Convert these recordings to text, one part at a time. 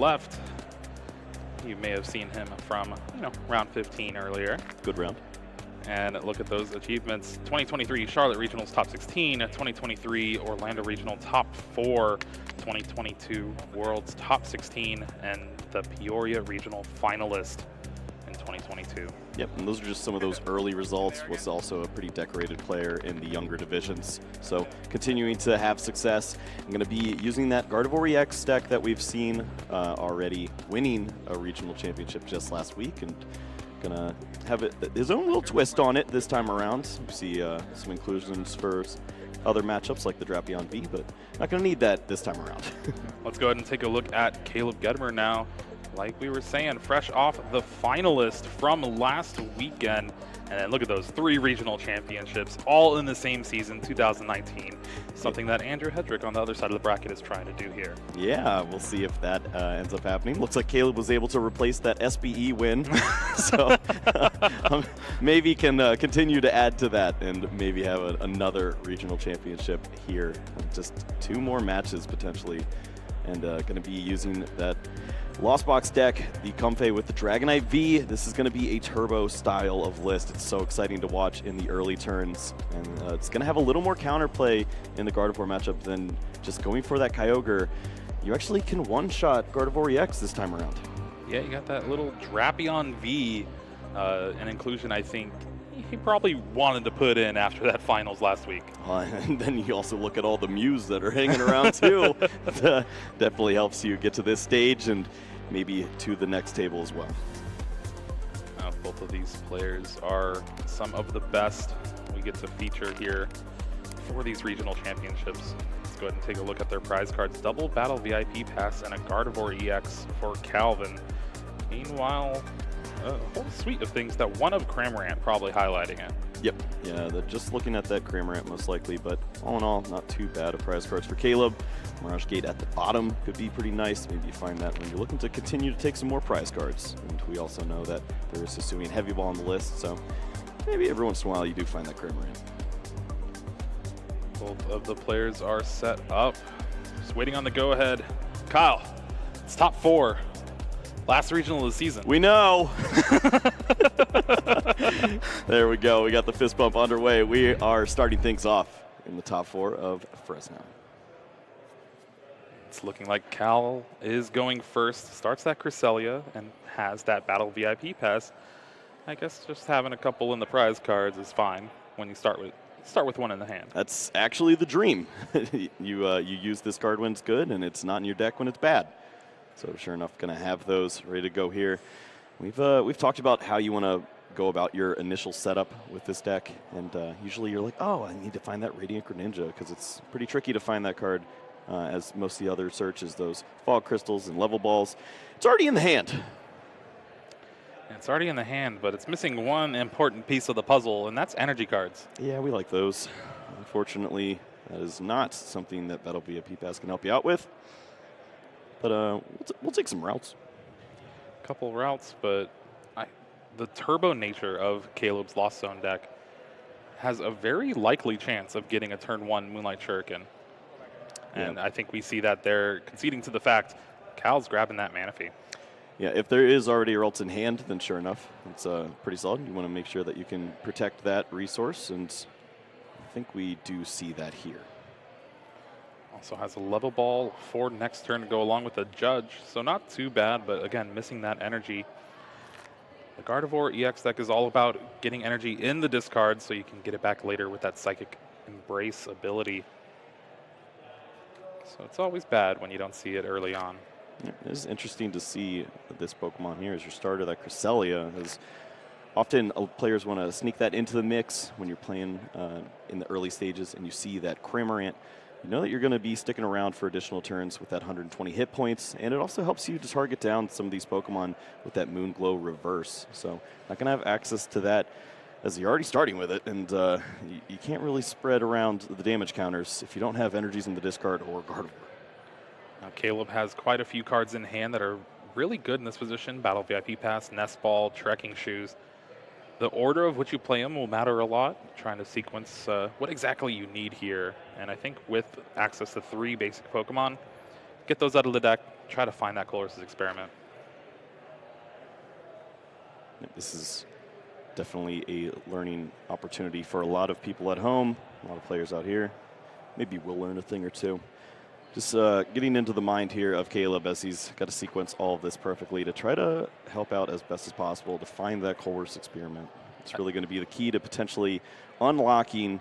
left, you may have seen him from, round 15 earlier. Good round. And look at those achievements. 2023 Charlotte Regionals top 16, 2023 Orlando Regional top 4, 2022 Worlds top 16, and the Peoria Regional finalist in 2022. Yep, and those are just some of those early results. Was also a pretty decorated player in the younger divisions. So continuing to have success. I'm going to be using that Gardevoir EX deck that we've seen already winning a regional championship just last week, and gonna have his own little twist on it this time around. We see some inclusions for other matchups like the Drapion V, but not gonna need that this time around. Let's go ahead and take a look at Caleb Gedemer now. Like we were saying, fresh off the finalist from last weekend. And then look at those 3 regional championships, all in the same season, 2019. Something that Andrew Hedrick on the other side of the bracket is trying to do here. Yeah, we'll see if that ends up happening. Looks like Caleb was able to replace that SBE win. So maybe can continue to add to that and maybe have another regional championship here. Just 2 more matches potentially. And going to be using that Lost Box deck, the Comfey with the Dragonite V. This is going to be a turbo style of list. It's so exciting to watch in the early turns. And it's going to have a little more counterplay in the Gardevoir matchup than just going for that Kyogre. You actually can one-shot Gardevoir EX this time around. Yeah, you got that little Drapion V, an inclusion I think he probably wanted to put in after that finals last week. And then you also look at all the Mews that are hanging around too. Definitely helps you get to this stage and maybe to the next table as well. Both of these players are some of the best we get to feature here for these regional championships. Let's go ahead and take a look at their prize cards. Double Battle VIP Pass and a Gardevoir EX for Calvin. Meanwhile, a whole suite of things that one of Cramorant probably highlighting it. Yep. Yeah, they're just looking at that Cramorant most likely, but all in all, not too bad of prize cards for Caleb. Mirage Gate at the bottom could be pretty nice. Maybe you find that when you're looking to continue to take some more prize cards. And we also know that there is Hisuian Heavy Ball on the list, so maybe every once in a while you do find that Cramorant. Both of the players are set up. Just waiting on the go-ahead. Kyle, it's top 4. Last regional of the season. We know. There we go. We got the fist bump underway. We are starting things off in the top 4 of Fresno. It's looking like Cal is going first. Starts that Cresselia and has that Battle VIP Pass. I guess just having a couple in the prize cards is fine when you start with one in the hand. That's actually the dream. You use this card when it's good, and it's not in your deck when it's bad. So sure enough, going to have those ready to go here. We've talked about how you want to go about your initial setup with this deck, and usually you're like, oh, I need to find that Radiant Greninja because it's pretty tricky to find that card, as most of the other searches, those Fog Crystals and Level Balls. It's already in the hand. It's already in the hand, but it's missing one important piece of the puzzle, and that's energy cards. Yeah, we like those. Unfortunately, that is not something that Battle VIP Pass can help you out with. But we'll take some routes. A couple routes, but the turbo nature of Caleb's Lost Zone deck has a very likely chance of getting a turn 1 Moonlight Shuriken. And yeah. I think we see that they're conceding to the fact Cal's grabbing that Manaphy. Yeah, if there is already a routes in hand, then sure enough, it's pretty solid. You want to make sure that you can protect that resource, and I think we do see that here. Also has a Level Ball for next turn to go along with a Judge, so not too bad, but again, missing that energy. The Gardevoir EX deck is all about getting energy in the discard so you can get it back later with that Psychic Embrace ability. So it's always bad when you don't see it early on. Yeah, it is interesting to see this Pokemon here as your starter, that Cresselia. As often players want to sneak that into the mix when you're playing in the early stages, and you see that Cramorant. You know that you're going to be sticking around for additional turns with that 120 hit points, and it also helps you to target down some of these Pokemon with that Moonglow reverse. So not going to have access to that as you're already starting with it, and you can't really spread around the damage counters if you don't have energies in the discard or Gardevoir. Now Caleb has quite a few cards in hand that are really good in this position. Battle VIP Pass, Nest Ball, Trekking Shoes. The order of which you play them will matter a lot, trying to sequence what exactly you need here. And I think with access to 3 basic Pokemon, get those out of the deck, try to find that Colress's experiment. This is definitely a learning opportunity for a lot of people at home, a lot of players out here. Maybe we'll learn a thing or two. Just getting into the mind here of Caleb as he's got to sequence all of this perfectly to try to help out as best as possible to find that Colress experiment. It's really going to be the key to potentially unlocking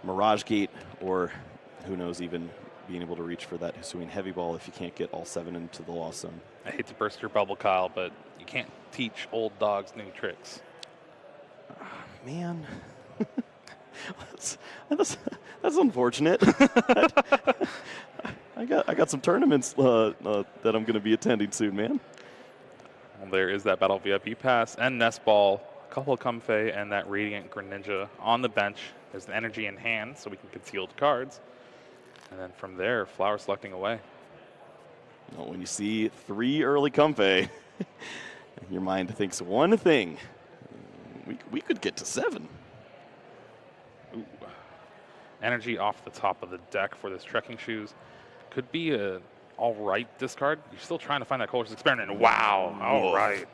Mirage Gate, or who knows, even being able to reach for that Hisuian Heavy Ball if you can't get all 7 into the Lost Zone. I hate to burst your bubble, Kyle, but you can't teach old dogs new tricks. Man, that's unfortunate. I got some tournaments that I'm going to be attending soon, man. Well, there is that Battle VIP Pass and Nest Ball, a couple of Comfey, and that Radiant Greninja on the bench. There's the energy in hand, so we can conceal the cards. And then from there, flower selecting away. Well, when you see 3 early Comfey, your mind thinks one thing. We could get to 7. Ooh. Energy off the top of the deck for this Trekking Shoes. Could be a all right discard. You're still trying to find that Colress experiment. And wow, all right.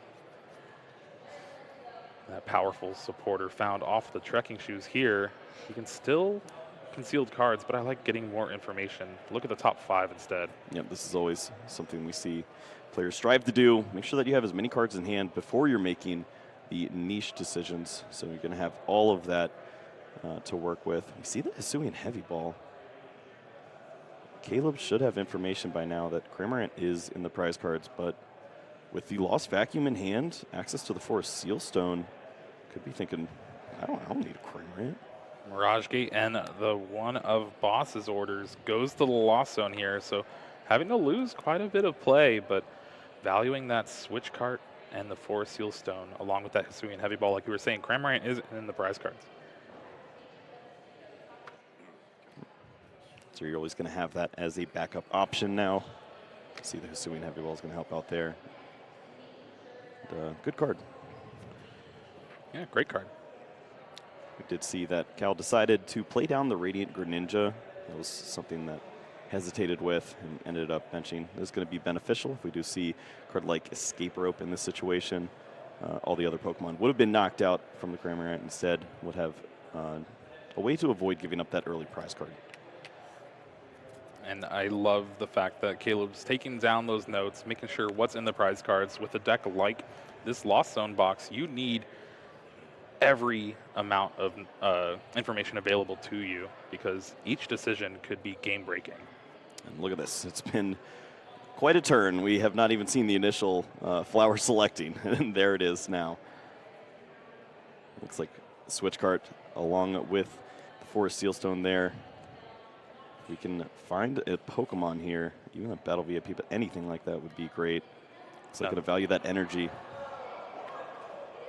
That powerful supporter found off the Trekking Shoes here. You can still concealed cards, but I like getting more information. Look at the top 5 instead. Yeah, this is always something we see players strive to do. Make sure that you have as many cards in hand before you're making the niche decisions. So you're going to have all of that to work with. We see the Hisuian Heavy Ball. Caleb should have information by now that Cramorant is in the prize cards, but with the Lost Vacuum in hand, access to the Forest Seal Stone, could be thinking, I don't need a Cramorant. Mirage Gate and the one of Boss's orders goes to the Lost Zone here, so having to lose quite a bit of play, but valuing that Switch Cart and the Forest Seal Stone along with that Hisuian Heavy Ball, like you were saying, Cramorant is in the prize cards. So you're always going to have that as a backup option now. See, the Hisuian Heavy Ball is going to help out there. And, good card. Yeah, great card. We did see that Cal decided to play down the Radiant Greninja. That was something that hesitated with and ended up benching. This is going to be beneficial if we do see a card like Escape Rope in this situation. All the other Pokemon would have been knocked out from the Cramorant. Instead, would have a way to avoid giving up that early prize card. And I love the fact that Caleb's taking down those notes, making sure what's in the prize cards. With a deck like this Lost Zone box, you need every amount of information available to you because each decision could be game-breaking. And look at this. It's been quite a turn. We have not even seen the initial flower selecting, and there it is now. Looks like Switch Cart along with the Forest Seal Stone there. We can find a Pokemon here, even a Battle VIP, but anything like that would be great. It's like going to value that energy.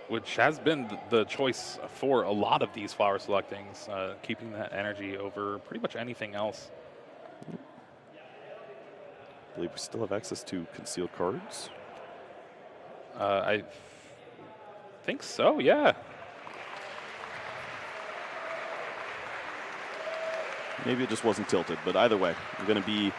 Which has been the choice for a lot of these flower selectings, keeping that energy over pretty much anything else. I believe we still have access to concealed cards. I think so, yeah. Maybe it just wasn't tilted, but either way, I'm going to be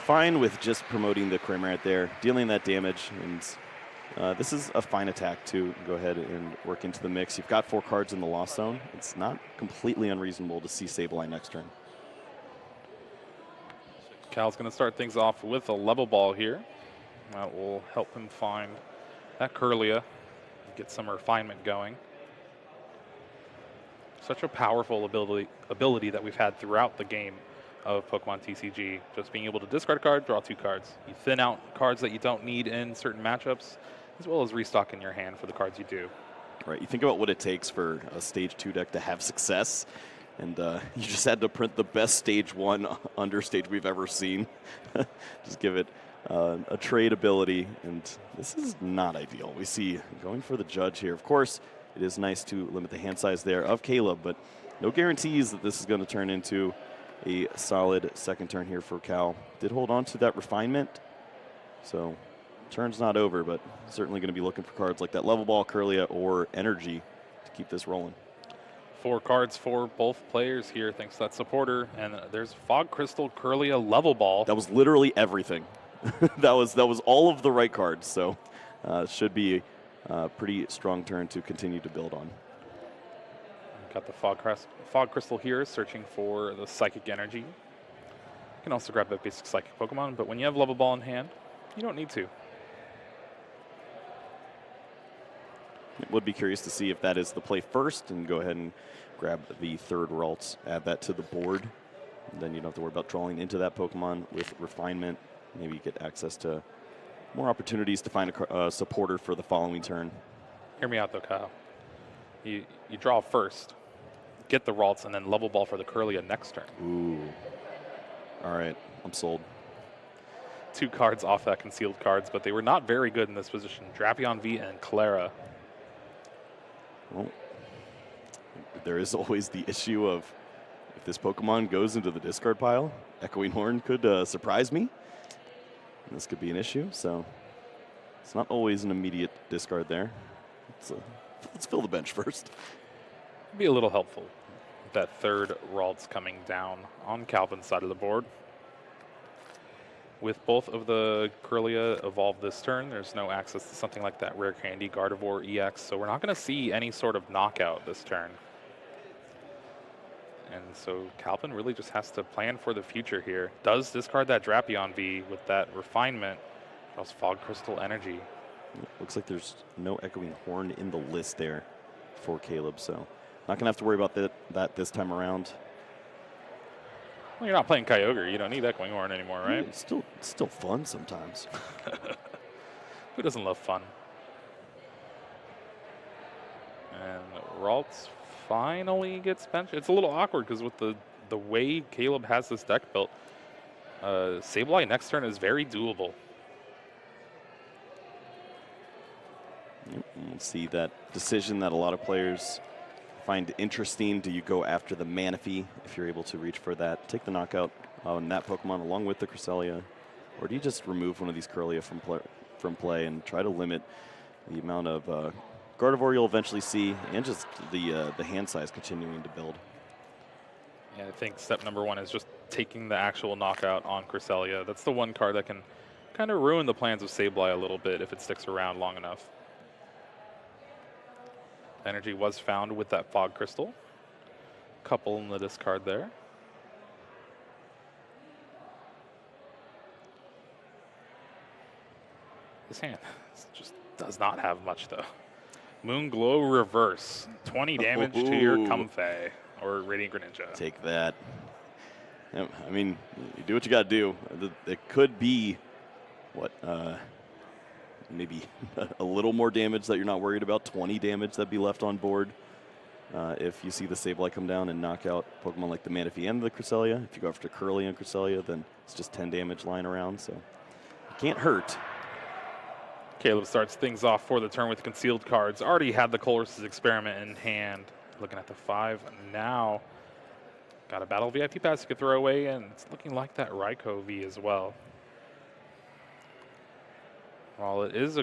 fine with just promoting the Cramorant there, dealing that damage, and this is a fine attack to go ahead and work into the mix. You've got 4 cards in the Lost Zone. It's not completely unreasonable to see Sableye next turn. Cal's going to start things off with a level ball here. That will help him find that Kirlia, get some refinement going. Such a powerful ability that we've had throughout the game of Pokemon TCG. Just being able to discard a card, draw 2 cards. You thin out cards that you don't need in certain matchups, as well as restock in your hand for the cards you do. Right, you think about what it takes for a Stage 2 deck to have success, and you just had to print the best Stage 1 understage we've ever seen. Just give it a trade ability, and this is not ideal. We see going for the Judge here. Of course, it is nice to limit the hand size there of Caleb, but no guarantees that this is going to turn into a solid second turn here for Cal. Did hold on to that refinement, so turn's not over, but certainly going to be looking for cards like that Level Ball, Kirlia, or Energy to keep this rolling. 4 cards for both players here, thanks to that supporter. And there's Fog Crystal, Kirlia, Level Ball. That was literally everything. that was all of the right cards. So should be a pretty strong turn to continue to build on. Got the Fog Crystal here, searching for the Psychic Energy. You can also grab that basic Psychic Pokemon, but when you have Level Ball in hand, you don't need to. Would be curious to see if that is the play first, and go ahead and grab the third Ralts, add that to the board. And then you don't have to worry about drawing into that Pokemon with Refinement. Maybe you get access to more opportunities to find a supporter for the following turn. Hear me out though, Kyle. You draw first, get the Ralts, and then Level Ball for the Curlia next turn. Ooh. All right, I'm sold. 2 cards off that concealed cards, but they were not very good in this position. Drapion V and Clara. Well, there is always the issue of if this Pokemon goes into the discard pile, Echoing Horn could surprise me. And this could be an issue, so it's not always an immediate discard there. Let's fill the bench first. Be a little helpful. That third Ralts coming down on Calvin's side of the board. With both of the Curlia evolved this turn, there's no access to something like that Rare Candy, Gardevoir EX, so we're not going to see any sort of knockout this turn. And so Calvin really just has to plan for the future here. Does discard that Drapion V with that Refinement, draws Fog Crystal Energy. Looks like there's no Echoing Horn in the list there for Caleb, so not going to have to worry about that this time around. Well, you're not playing Kyogre. You don't need Echoing Horn anymore, right? Yeah, it's still fun sometimes. Who doesn't love fun? And Ralts finally gets benched. It's a little awkward because with the way Caleb has this deck built, Sableye next turn is very doable. We'll see that decision that a lot of players find interesting. Do you go after the Manaphy if you're able to reach for that? Take the knockout on that Pokemon along with the Cresselia, or do you just remove one of these Curlia from play and try to limit the amount of Gardevoir you'll eventually see, and just the hand size continuing to build? Yeah, I think step number 1 is just taking the actual knockout on Cresselia. That's the one card that can kind of ruin the plans of Sableye a little bit if it sticks around long enough. Energy was found with that Fog Crystal. Couple in the discard there. This hand just does not have much though. Moonglow Reverse. 20 damage to your Comfey or Radiant Greninja. Take that. I mean, you do what you got to do. It could be, what, maybe a little more damage that you're not worried about. 20 damage that'd be left on board if you see the Sableye come down and knock out Pokemon like the Manaphy and the Cresselia. If you go after Curly and Cresselia, then it's just 10 damage lying around, so it can't hurt. Caleb starts things off for the turn with concealed cards. Already had the Colress's Experiment in hand. Looking at the 5 now. Got a Battle VIP pass you could throw away, and it's looking like that Raikou V as well. While it is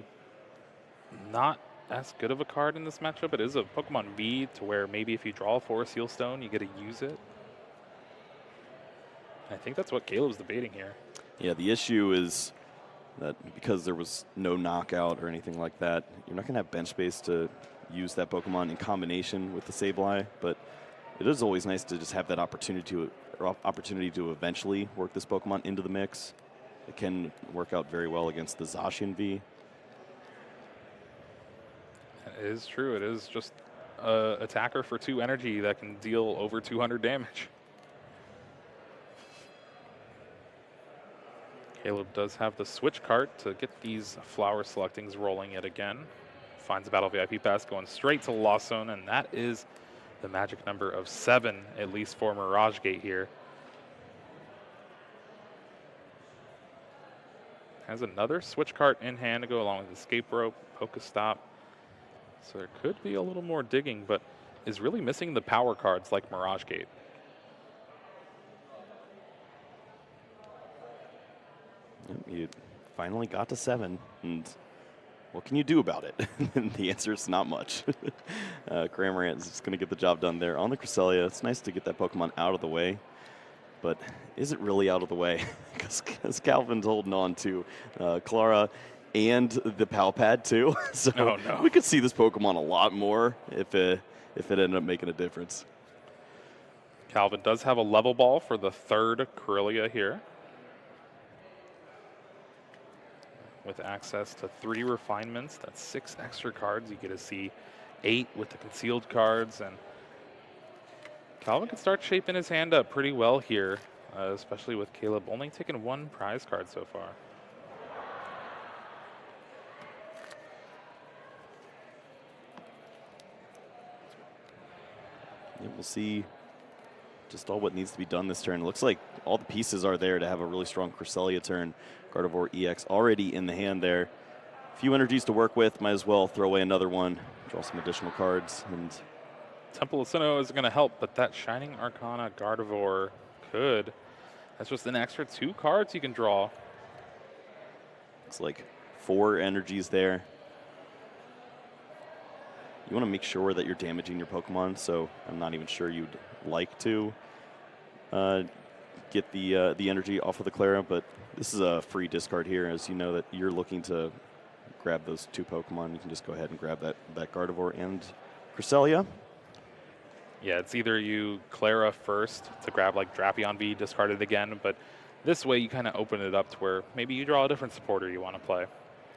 not as good of a card in this matchup, it is a Pokemon V to where maybe if you draw for a Seal Stone, you get to use it. I think that's what Caleb's debating here. Yeah, the issue is that because there was no knockout or anything like that, you're not going to have bench space to use that Pokemon in combination with the Sableye, but it is always nice to just have that opportunity to eventually work this Pokemon into the mix. It can work out very well against the Zacian V. It is true. It is just an attacker for 2 energy that can deal over 200 damage. Caleb does have the switch cart to get these flower selectings rolling yet again. Finds a Battle VIP pass going straight to Lost Zone, and that is the magic number of 7, at least for Mirage Gate here. Has another switch cart in hand to go along with Escape Rope, Pokestop. So there could be a little more digging, but is really missing the power cards like Mirage Gate. You finally got to 7, and what can you do about it? And the answer is not much. Cramorant is just going to get the job done there on the Cresselia. It's nice to get that Pokemon out of the way, but is it really out of the way? Because Calvin's holding on to Clara and the PAL pad too. So Oh, no. we could see this Pokemon a lot more if it ended up making a difference. Calvin does have a level ball for the third Corellia here, with access to 3 refinements. That's 6 extra cards. You get to see 8 with the concealed cards, and Calvin can start shaping his hand up pretty well here, especially with Caleb only taking 1 prize card so far. Yeah, we'll see just all what needs to be done this turn. It looks like all the pieces are there to have a really strong Cresselia turn. Gardevoir EX already in the hand there. A few energies to work with. Might as well throw away another one, draw some additional cards. And Temple of Sinnoh is going to help, but that Shining Arcana Gardevoir could. That's just an extra 2 cards you can draw. looks like 4 energies there. You want to make sure that you're damaging your Pokemon, so I'm not even sure you'd like to get the energy off of the Clara, but this is a free discard here, as you know that you're looking to grab those 2 Pokemon. You can just go ahead and grab that Gardevoir and Cresselia. Yeah, it's either you Clara first to grab like Drapion V, discard it again, but this way you kind of open it up to where maybe you draw a different supporter you want to play,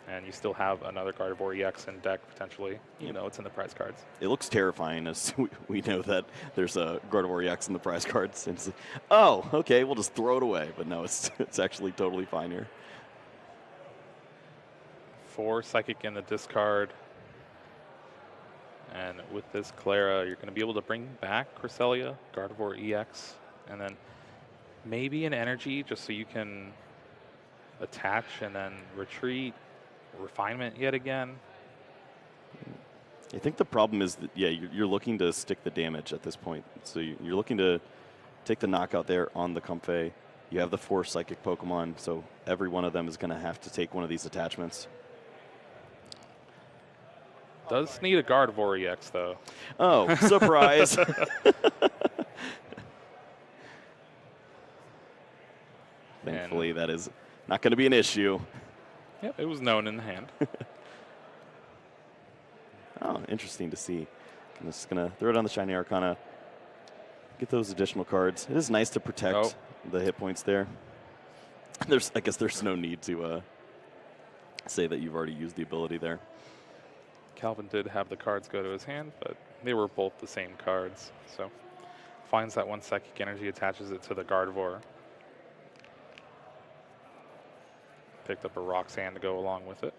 and you still have another Gardevoir EX in deck potentially. You know, it's in the prize cards. It looks terrifying, as we know that there's a Gardevoir EX in the prize cards. And it's like, oh, okay, we'll just throw it away. But no, it's actually totally fine here. 4 Psychic in the discard. And with this Clara, you're going to be able to bring back Cresselia, Gardevoir EX, and then maybe an energy just so you can attach and then retreat, refinement yet again. I think the problem is that, yeah, you're looking to stick the damage at this point. So you're looking to take the knockout there on the Comfey. You have the 4 Psychic Pokemon, so every one of them is going to have to take one of these attachments. Does need a Gardevoir EX, though. Oh, surprise. Thankfully, that is not going to be an issue. Yep, it was known in the hand. Oh, interesting to see. I'm just going to throw it on the Shiny Arcana. Get those additional cards. It is nice to protect the hit points there. I guess there's no need to say that you've already used the ability there. Calvin did have the cards go to his hand, but they were both the same cards. So finds that 1 Psychic Energy, attaches it to the Gardevoir. Picked up a Roxanne to go along with it.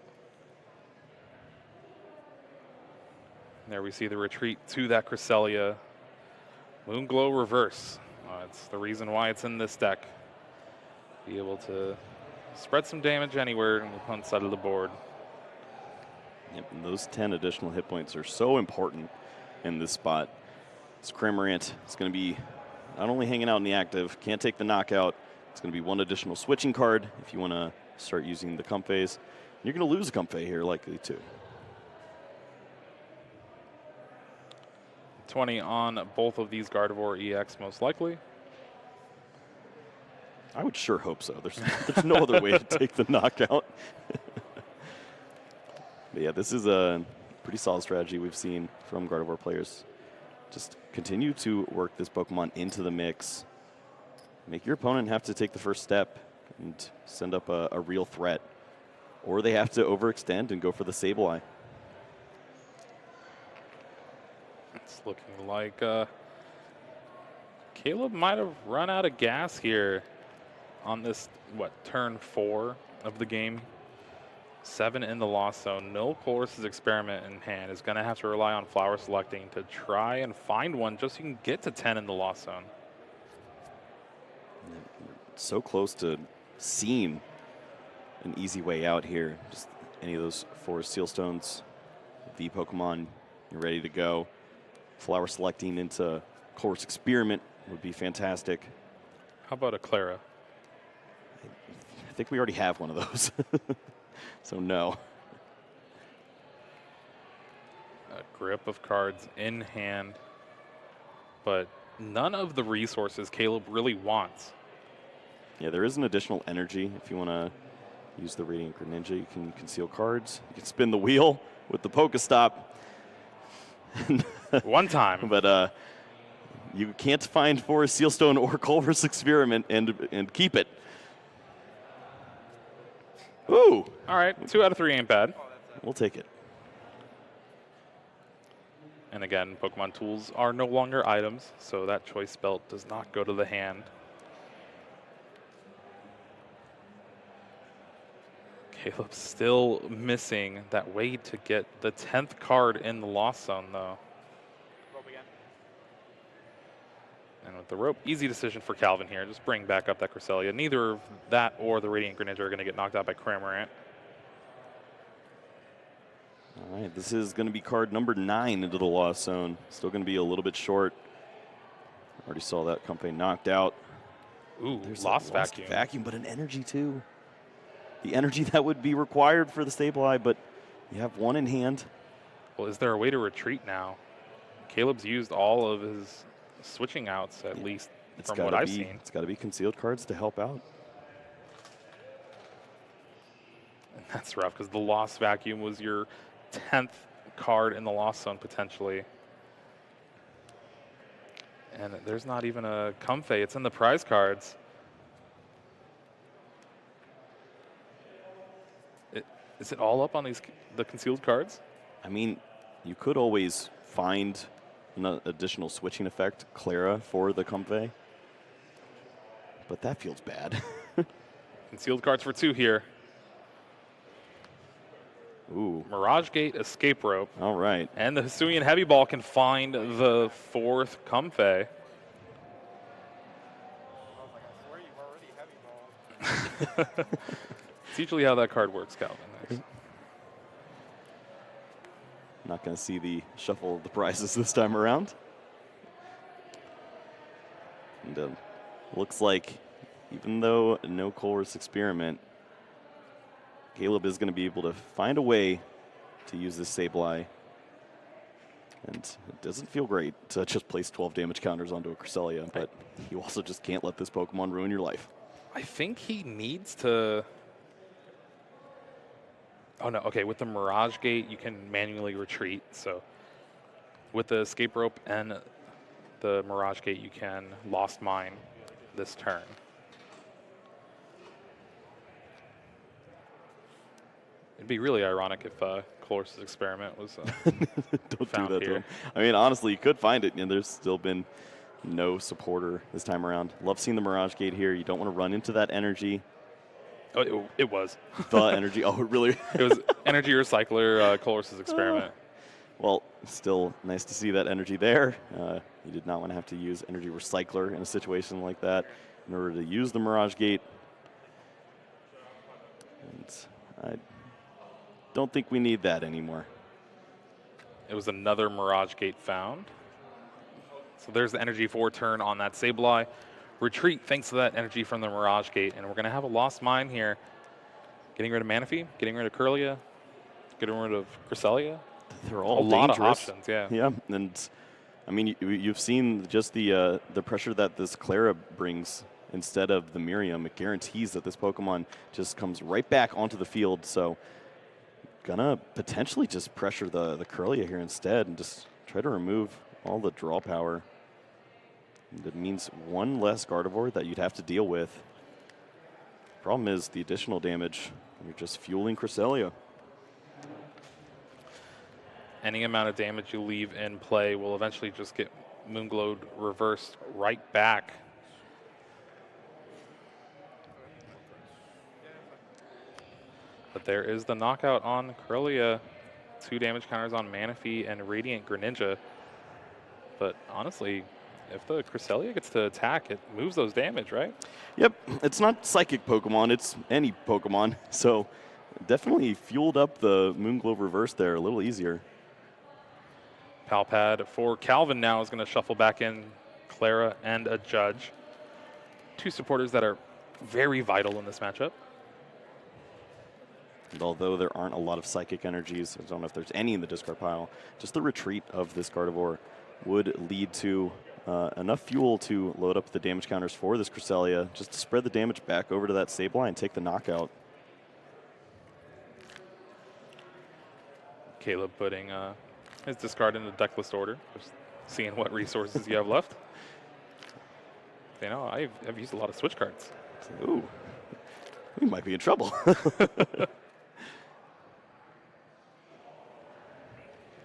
And there we see the retreat to that Cresselia. Moonglow Reverse. It's the reason why it's in this deck. Be able to spread some damage anywhere on the opponent's side of the board. Yep, and those 10 additional hit points are so important in this spot. This Cramorant is going to be not only hanging out in the active, can't take the knockout. It's going to be 1 additional switching card if you want to start using the Comfeys. You're going to lose a Comfey here, likely too. 20 on both of these Gardevoir EX, most likely. I would sure hope so. There's no other way to take the knockout. But yeah, this is a pretty solid strategy we've seen from Gardevoir players. Just continue to work this Pokemon into the mix. Make your opponent have to take the first step and send up a real threat. Or they have to overextend and go for the Sableye. It's looking like Caleb might have run out of gas here on this, turn 4 of the game. 7 in the Lost Zone. No Colress's Experiment in hand. Is going to have to rely on Flower Selecting to try and find one just so you can get to 10 in the Lost Zone. So close to seeing an easy way out here. Just any of those 4 Seal Stones, V Pokemon, you're ready to go. Flower Selecting into Colress Experiment would be fantastic. How about a Clara? I think we already have one of those. So no. A grip of cards in hand, but none of the resources Caleb really wants. Yeah, there is an additional energy. If you want to use the Radiant Greninja, you can conceal cards. You can spin the wheel with the Pokestop. One time. But you can't find Forest Sealstone or Culver's Experiment and keep it. Ooh. All right, 2 out of 3 ain't bad. We'll take it. And again, Pokemon tools are no longer items, so that choice belt does not go to the hand. Caleb's still missing that way to get the 10th card in the Lost Zone, though. And with the rope, easy decision for Calvin here. Just bring back up that Cresselia. Neither of that or the Radiant Greninja are going to get knocked out by Cramorant. All right, this is going to be card number 9 into the Lost Zone. Still going to be a little bit short. Already saw that Comfey knocked out. Ooh, There's lost a vacuum. Vacuum, but an energy too. The energy that would be required for the Sableye, but you have one in hand. Well, is there a way to retreat now? Caleb's used all of his switching outs, at least from what I've seen. It's got to be concealed cards to help out. And that's rough, because the lost vacuum was your 10th card in the Lost Zone, potentially. And there's not even a Comfey. It's in the prize cards. Is it all up on the concealed cards? I mean, you could always find an additional switching effect, Clara, for the Comfey. But that feels bad. Concealed cards for 2 here. Ooh. Mirage Gate, Escape Rope. All right. And the Hisuian Heavy Ball can find the 4th Comfey. It's usually how that card works, Calvin. Not going to see the shuffle of the prizes this time around. And looks like, even though no Culver's Experiment, Caleb is going to be able to find a way to use this Sableye. And it doesn't feel great to just place 12 damage counters onto a Cresselia, but you also just can't let this Pokemon ruin your life. I think he needs to... Oh, no. Okay, with the Mirage Gate, you can manually retreat. So with the Escape Rope and the Mirage Gate, you can Lost Mine this turn. It'd be really ironic if Culver's Experiment was Don't found do that here. to him. I mean, honestly, you could find it, and there's still been no supporter this time around. Love seeing the Mirage Gate here. You don't want to run into that energy. Oh, it was. The energy. Oh, it really? It was Energy Recycler, Culver's Experiment. Well, still nice to see that energy there. You did not want to have to use Energy Recycler in a situation like that in order to use the Mirage Gate. And I don't think we need that anymore. It was another Mirage Gate found. So there's the Energy 4 turn on that Sableye. Retreat thanks to that energy from the Mirage Gate, and we're going to have a Lost Mine here. Getting rid of Manaphy, getting rid of Curlia, getting rid of Cresselia. They're all a lot of dangerous. options, yeah. Yeah, and I mean, you've seen just the pressure that this Clara brings instead of the Miriam. It guarantees that this Pokemon just comes right back onto the field. So, gonna potentially just pressure the Curlia here instead and just try to remove all the draw power. That means one less Gardevoir that you'd have to deal with. Problem is the additional damage. You're just fueling Cresselia. Any amount of damage you leave in play will eventually just get Moonglowed reversed right back. But there is the knockout on Curlia. 2 damage counters on Manaphy and Radiant Greninja. But honestly, if the Cresselia gets to attack, it moves those damage, right? Yep, it's not Psychic Pokemon, it's any Pokemon. So definitely fueled up the Moonglow reverse there a little easier. Palpad for Calvin now is going to shuffle back in Clara and a Judge. 2 supporters that are very vital in this matchup. And although there aren't a lot of Psychic energies, I don't know if there's any in the discard pile, just the retreat of this Gardevoir would lead to enough fuel to load up the damage counters for this Cresselia, just to spread the damage back over to that Sableye and take the knockout. Caleb putting his discard in the deck list order, just seeing what resources you have left. You know, I've used a lot of switch cards. Ooh, we might be in trouble.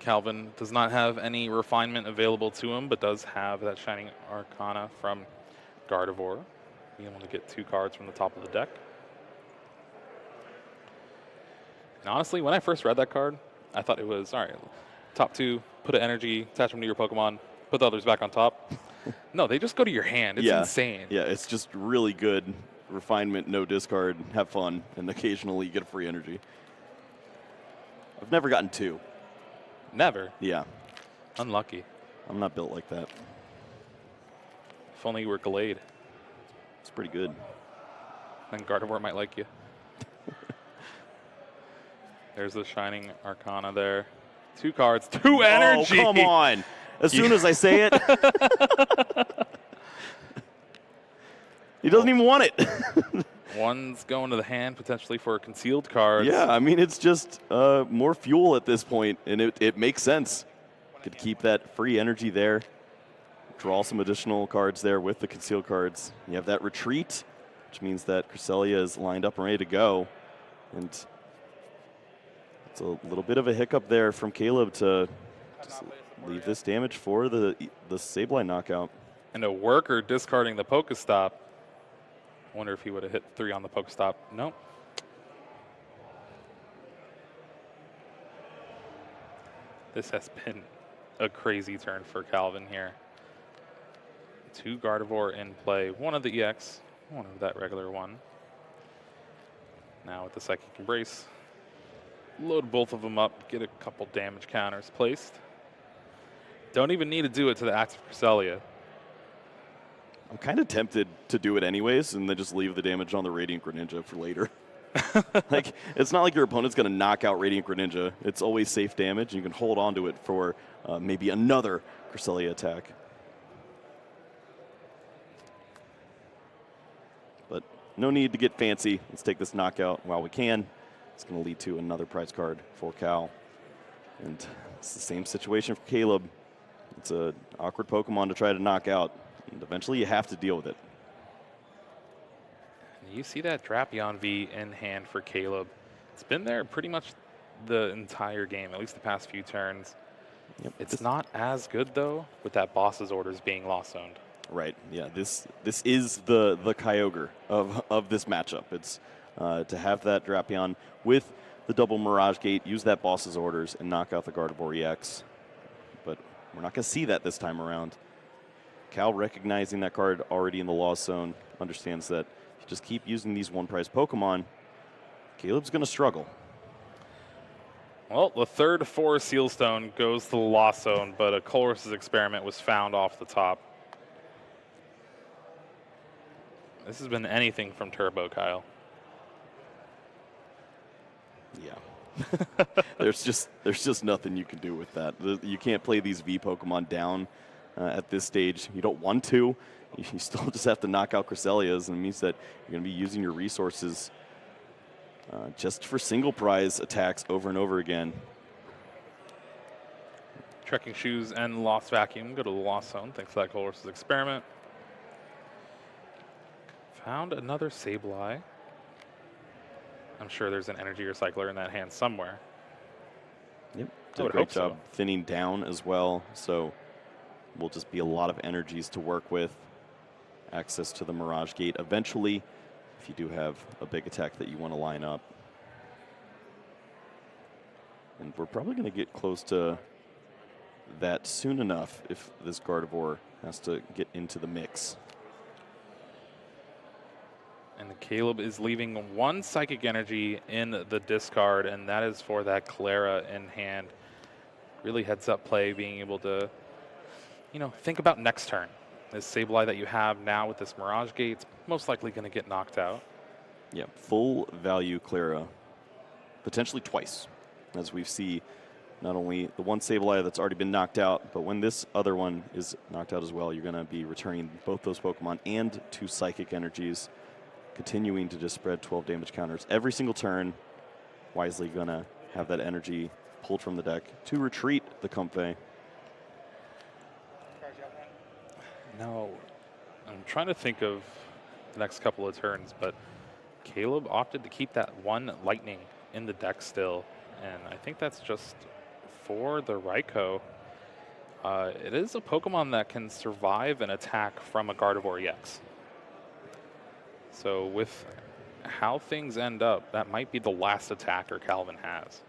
Calvin does not have any refinement available to him, but does have that Shining Arcana from Gardevoir, being able to get 2 cards from the top of the deck. And honestly, when I first read that card, I thought it was, all right, top 2, put an energy, attach them to your Pokemon, put the others back on top. No, they just go to your hand. It's insane. Yeah, it's just really good refinement, no discard, have fun, and occasionally you get a free energy. I've never gotten 2. Never? Yeah. Unlucky. I'm not built like that. If only you were Glade. It's pretty good. Then Gardevoir might like you. There's the Shining Arcana there. 2 cards, 2 energy! Oh, come on! As soon as I say it, he doesn't even want it. One's going to the hand potentially for concealed cards. Yeah, I mean, it's just more fuel at this point, and it makes sense. Could keep that free energy there. Draw some additional cards there with the concealed cards. You have that retreat, which means that Cresselia is lined up and ready to go. And it's a little bit of a hiccup there from Caleb to just leave this damage for the Sableye knockout. And a worker discarding the Pokestop. I wonder if he would have hit 3 on the Pokestop. Nope. This has been a crazy turn for Calvin here. 2 Gardevoir in play. 1 of the EX, 1 of that regular one. Now with the Psychic Embrace, load both of them up, get a couple damage counters placed. Don't even need to do it to the active Cresselia. I'm kind of tempted to do it anyways and then just leave the damage on the Radiant Greninja for later. Like, it's not like your opponent's going to knock out Radiant Greninja. It's always safe damage, and you can hold on to it for maybe another Cresselia attack. But no need to get fancy. Let's take this knockout while we can. It's going to lead to another prize card for Cal. And it's the same situation for Caleb. It's an awkward Pokemon to try to knock out. And eventually you have to deal with it. You see that Drapion V in hand for Caleb. It's been there pretty much the entire game, at least the past few turns. Yep. It's not as good, though, with that boss's orders being lost owned. Right, yeah, this is the Kyogre of this matchup. It's to have that Drapion with the double Mirage Gate, use that boss's orders, and knock out the Gardevoir EX. But we're not going to see that this time around. Cal, recognizing that card already in the loss zone, understands that if you just keep using these one-prize Pokemon, Caleb's going to struggle. Well, the third 4 Sealstone goes to the loss zone, but a Colress's Experiment was found off the top. This has been anything from Turbo, Kyle. Yeah. there's just nothing you can do with that. You can't play these V Pokemon down at this stage. You don't want to. You still just have to knock out Cresselias, and it means that you're going to be using your resources just for single prize attacks over and over again. Trekking Shoes and Lost Vacuum go to the loss zone thanks to that Colress's Experiment. Found another Sableye. I'm sure there's an energy recycler in that hand somewhere. Yep, did a great job thinning down as well, so will just be a lot of energies to work with. Access to the Mirage Gate eventually, if you do have a big attack that you want to line up. And we're probably going to get close to that soon enough if this Gardevoir has to get into the mix. And Caleb is leaving 1 Psychic Energy in the discard, and that is for that Clara in hand. Really heads up play, being able to, you know, think about next turn. This Sableye that you have now with this Mirage Gate's most likely going to get knocked out. Yeah, full value Clara, potentially twice, as we see not only the one Sableye that's already been knocked out, but when this other one is knocked out as well, you're going to be returning both those Pokemon and 2 Psychic Energies, continuing to just spread 12 damage counters every single turn. Wisely going to have that energy pulled from the deck to retreat the Comfey. No, I'm trying to think of the next couple of turns, but Caleb opted to keep that one Lightning in the deck still, and I think that's just for the Raikou. It is a Pokemon that can survive an attack from a Gardevoir EX. So with how things end up, that might be the last attacker Calvin has.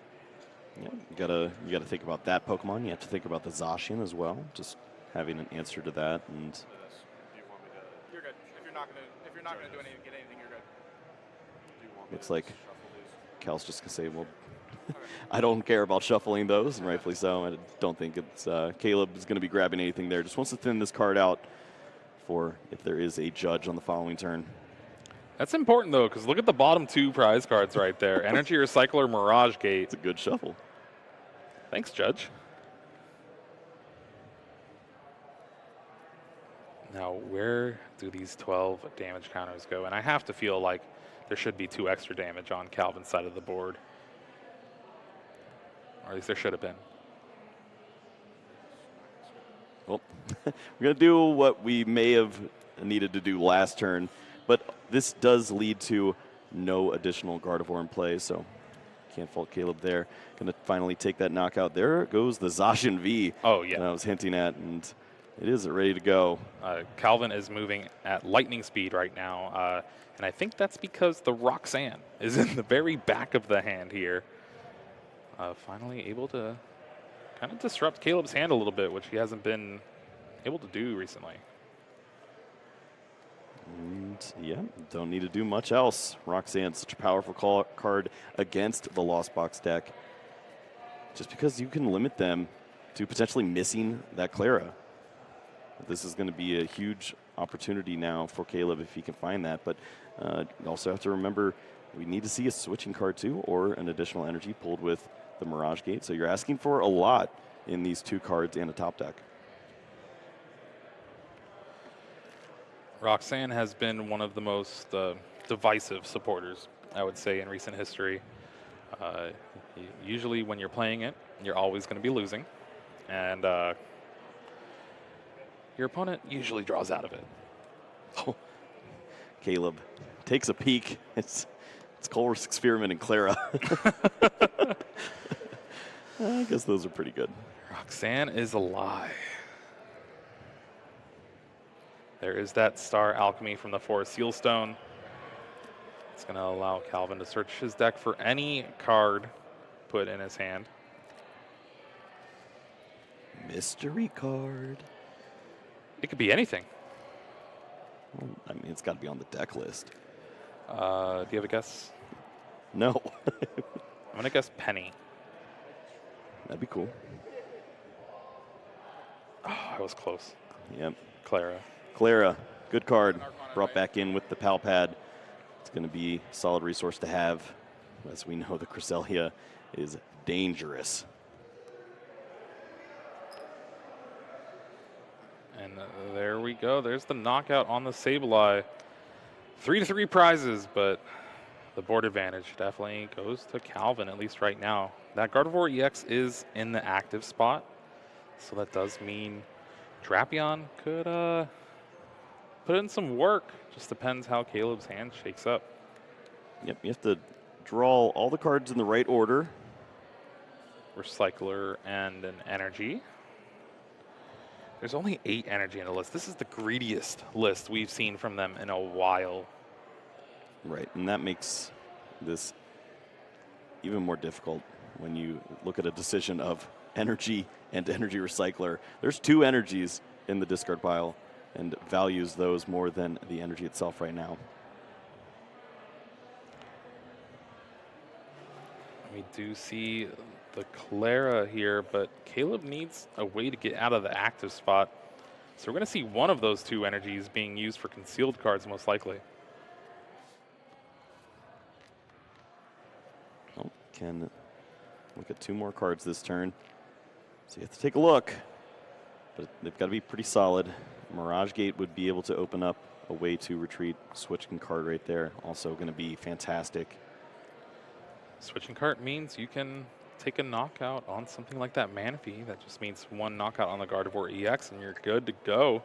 Yeah, you gotta think about that Pokemon. You have to think about the Zacian as well. Just having an answer to that, and You're good. If you're not gonna do anything, get anything, you're good. looks like Cal's just gonna say, "Well, I don't care about shuffling those," and rightfully so. I don't think it's Caleb is gonna be grabbing anything there. Just wants to thin this card out for if there is a judge on the following turn. That's important, though, because look at the bottom 2 prize cards right there. Energy Recycler, Mirage Gate. It's a good shuffle. Thanks, Judge. Now, where do these 12 damage counters go? And I have to feel like there should be 2 extra damage on Calvin's side of the board. Or at least there should have been. Well, we're going to do what we may have needed to do last turn, but this does lead to no additional Gardevoir in play, so can't fault Caleb there. Going to finally take that knockout. There goes the Zacian V. Oh, yeah. That I was hinting at, and it is ready to go. Calvin is moving at lightning speed right now, and I think that's because the Roxanne is in the very back of the hand here. Finally able to kind of disrupt Caleb's hand a little bit, which he hasn't been able to do recently. And yeah, don't need to do much else. Roxanne, such a powerful card against the Lost Box deck. Just because you can limit them to potentially missing that Clara. This is going to be a huge opportunity now for Caleb if he can find that. But you also have to remember we need to see a switching card too, or an additional energy pulled with the Mirage Gate. So you're asking for a lot in these 2 cards and a top deck. Roxanne has been one of the most divisive supporters, I would say, in recent history. Usually when you're playing it, you're always going to be losing. And your opponent usually draws out of it. Oh, Caleb takes a peek. It's Colress's Experiment and Clara. I guess those are pretty good. Roxanne is a lie. There is that Star Alchemy from the Forest Sealstone. It's going to allow Calvin to search his deck for any card put in his hand. Mystery card. It could be anything. Well, I mean, it's got to be on the deck list. Do you have a guess? No. I'm going to guess Penny. That'd be cool. Oh, I was close. Yep. Clara. Good card. Brought back in with the Pal Pad. It's going to be a solid resource to have. As we know, the Cresselia is dangerous. And there we go. There's the knockout on the Sableye. 3-3 prizes, but the board advantage definitely goes to Calvin, at least right now. That Gardevoir EX is in the active spot, so that does mean Drapion could put in some work. Just depends how Caleb's hand shakes up. Yep, you have to draw all the cards in the right order. Recycler and an energy. There's only 8 energy in the list. This is the greediest list we've seen from them in a while. Right, and that makes this even more difficult when you look at a decision of energy and energy recycler. There's 2 energies in the discard pile and values those more than the energy itself right now. We do see the Clara here, but Caleb needs a way to get out of the active spot. So we're going to see one of those 2 energies being used for concealed cards, most likely. Oh, can Look at 2 more cards this turn. So you have to take a look. But they've got to be pretty solid. Mirage Gate would be able to open up a way to retreat. Switching card right there. Also going to be fantastic. Switching card means you can take a knockout on something like that Manaphy. That just means 1 knockout on the Gardevoir EX and you're good to go.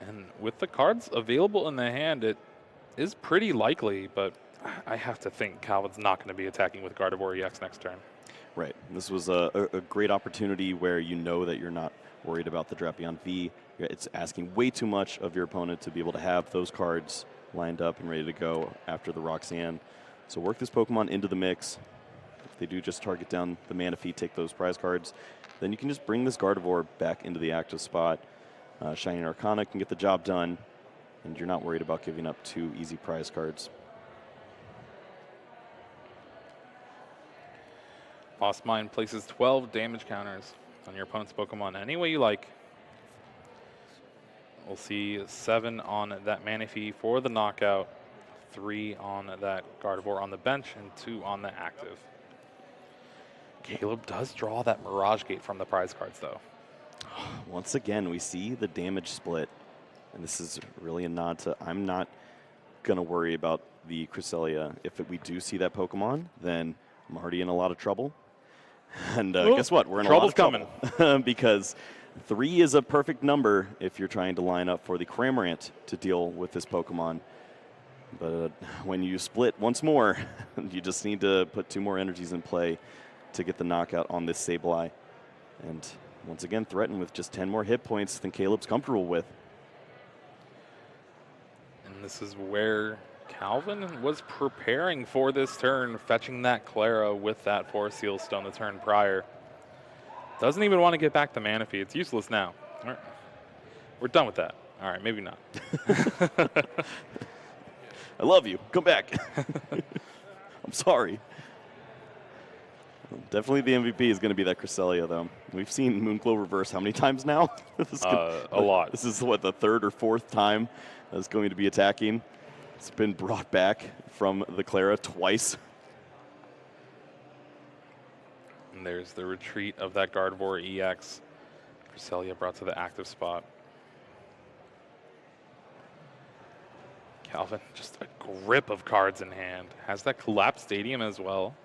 And with the cards available in the hand, it is pretty likely, but I have to think Calvin's not going to be attacking with Gardevoir EX next turn. Right. This was a great opportunity where you know that you're not worried about the Drapion V. It's asking way too much of your opponent to be able to have those cards lined up and ready to go after the Roxanne. So work this Pokemon into the mix. If they do just target down the Manaphy, take those prize cards, then you can just bring this Gardevoir back into the active spot. Shining Arcana can get the job done, and you're not worried about giving up 2 easy prize cards. Boss Mind places 12 damage counters on your opponent's Pokemon any way you like. We'll see 7 on that Manaphy for the knockout, 3 on that Gardevoir on the bench, and 2 on the active. Caleb does draw that Mirage Gate from the prize cards, though. Once again, we see the damage split, and this is really a nod to I'm not going to worry about the Cresselia. If we do see that Pokemon, then I'm already in a lot of trouble. And guess what? We're in a lot of trouble. Because 3 is a perfect number if you're trying to line up for the Cramorant to deal with this Pokemon. But when you split once more, you just need to put 2 more energies in play to get the knockout on this Sableye. And once again, threatened with just 10 more hit points than Caleb's comfortable with. And this is where Calvin was preparing for this turn, fetching that Clara with that Forest Seal Stone the turn prior. Doesn't even want to get back to Manaphy. It's useless now. All right. We're done with that. All right, maybe not. I love you. Come back. I'm sorry. Definitely the MVP is going to be that Cresselia, though. We've seen Moonclow reverse how many times now? A lot. This is, what, the 3rd or 4th time that's going to be attacking. It's been brought back from the Clara twice. And there's the retreat of that Gardevoir EX. Cresselia brought to the active spot. Calvin, just a grip of cards in hand. Has that Collapsed Stadium as well.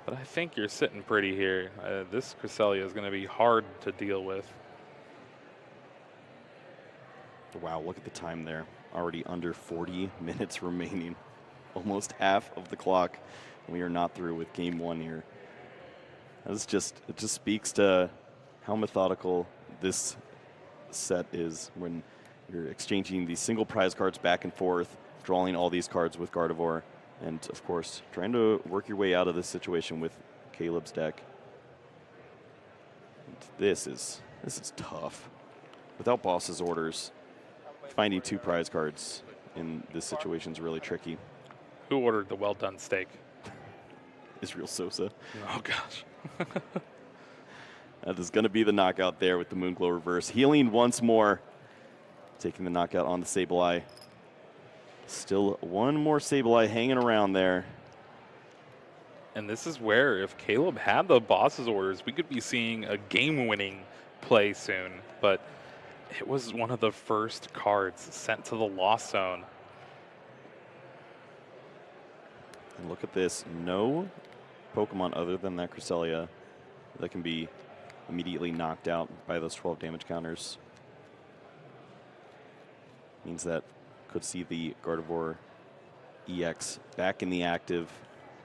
But I think you're sitting pretty here. This Cresselia is going to be hard to deal with. Wow, look at the time there. Already under 40 minutes remaining. Almost half of the clock. We are not through with game 1 here. It just speaks to how methodical this set is when you're exchanging these single prize cards back and forth, drawing all these cards with Gardevoir, and of course, trying to work your way out of this situation with Caleb's deck. And this is tough. Without boss's orders, finding 2 prize cards in this situation is really tricky. Who ordered the well done steak? Israel Sosa. Oh gosh. That is going to be the knockout there with the Moonclow reverse. Healing once more. Taking the knockout on the Sableye. Still 1 more Sableye hanging around there. And this is where, if Caleb had the boss's orders, we could be seeing a game-winning play soon. But it was one of the first cards sent to the Lost Zone. And look at this. No Pokemon other than that Cresselia that can be immediately knocked out by those 12 damage counters. Means that could see the Gardevoir EX back in the active,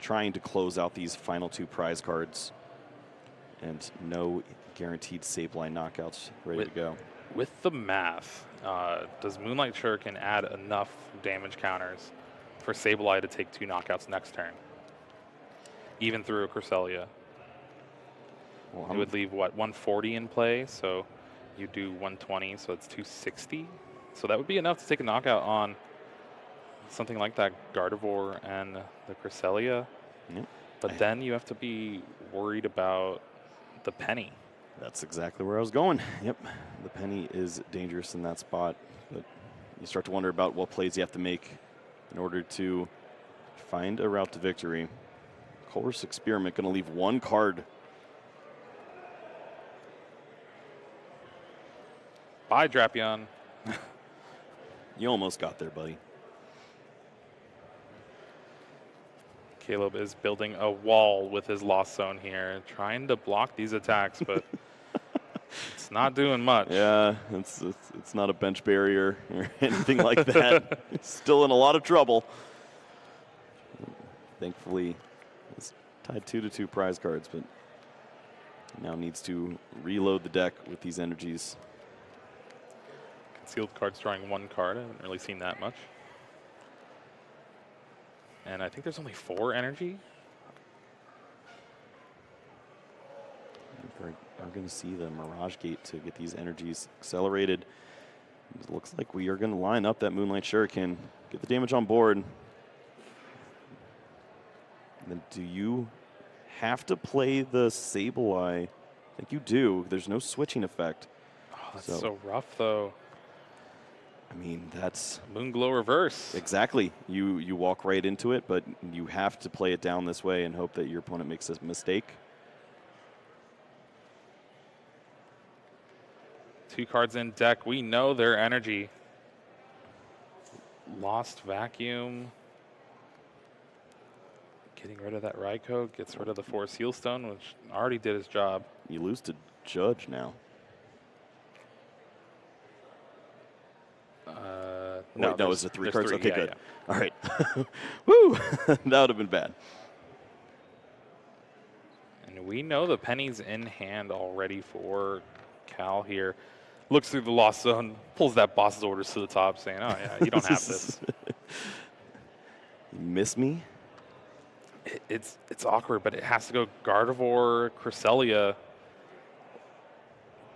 trying to close out these final 2 prize cards. And no guaranteed Sableye knockouts ready to go. With the math, does Moonlight Shuriken add enough damage counters for Sableye to take 2 knockouts next turn? Even through a Cresselia. Well, It would leave, what, 140 in play, so you do 120, so it's 260. So that would be enough to take a knockout on something like that Gardevoir and the Cresselia. Yep. But then you have to be worried about the penny. That's exactly where I was going. Yep, the penny is dangerous in that spot. But you start to wonder about what plays you have to make in order to find a route to victory. Course Experiment going to leave one card. Bye, Drapion. You almost got there, buddy. Caleb is building a wall with his Lost Zone here, trying to block these attacks, but it's not doing much. Yeah, it's not a bench barrier or anything like that. Still in a lot of trouble. Thankfully, it's tied 2-2 prize cards, but now needs to reload the deck with these energies. Concealed cards drawing one card. I haven't really seen that much. And I think there's only 4 energy. We're going to see the Mirage Gate to get these energies accelerated. It looks like we are going to line up that Moonlight Shuriken, get the damage on board. And then do you have to play the Sableye? I think you do. There's no switching effect. Oh, that's so rough, though. I mean, that's Moonglow reverse. Exactly. You walk right into it, but you have to play it down this way and hope that your opponent makes a mistake. 2 cards in deck. We know their energy. Lost Vacuum. Getting rid of that Raikou. Gets rid of the Force Healstone, which already did his job. You lose to Judge now. No, no, it's the 3 cards. 3. Okay, Yeah, good. yeah. All right. Woo! That would have been bad. And we know the penny's in hand already for Cal here. Looks through the Lost Zone, pulls that boss's orders to the top, saying, oh, yeah, you don't have this. You miss me? It's awkward, but it has to go Gardevoir, Cresselia.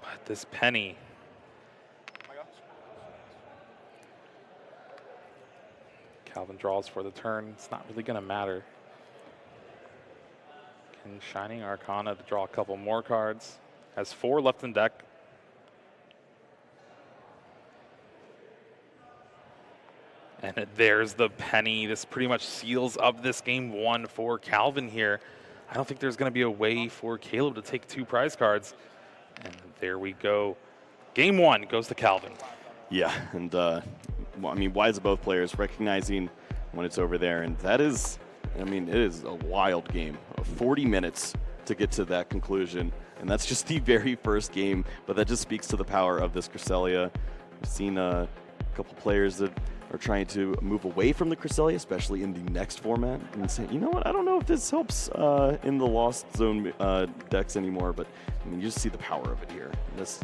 But this penny. Calvin draws for the turn. It's not really going to matter. Can Shining Arcana to draw a couple more cards. Has 4 left in deck. And there's the penny. This pretty much seals up this game 1 for Calvin here. I don't think there's going to be a way for Caleb to take 2 prize cards. And there we go. Game 1 goes to Calvin. Yeah, and I mean, wise of both players, recognizing when it's over there. And that is, I mean, it is a wild game. 40 minutes to get to that conclusion. And that's just the very first game. But that just speaks to the power of this Cresselia. We've seen a couple players that are trying to move away from the Cresselia, especially in the next format, and say, you know what, I don't know if this helps in the Lost Zone decks anymore, but I mean, you just see the power of it here. This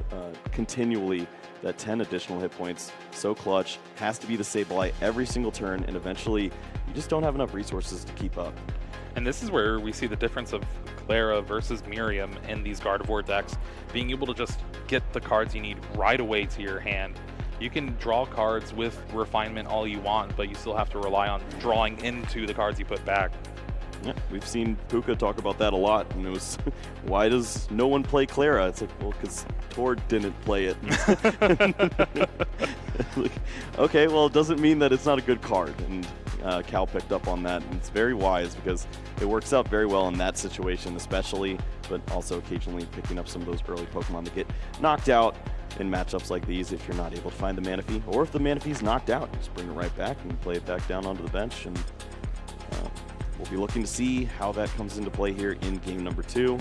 continually, that 10 additional hit points, so clutch, has to be the Sableye every single turn, and eventually you just don't have enough resources to keep up. And this is where we see the difference of Clara versus Miriam in these Gardevoir decks, being able to just get the cards you need right away to your hand. You can draw cards with refinement all you want, but you still have to rely on drawing into the cards you put back. Yeah, we've seen Puka talk about that a lot, and it was, why does no one play Clara? It's like, well, because Tor didn't play it. Like, okay, well, it doesn't mean that it's not a good card, and Cal picked up on that, and it's very wise because it works out very well in that situation especially, but also occasionally picking up some of those early Pokemon that get knocked out in matchups like these if you're not able to find the Manaphy, or if the Manaphy's knocked out, just bring it right back and play it back down onto the bench, and we'll be looking to see how that comes into play here in game number 2.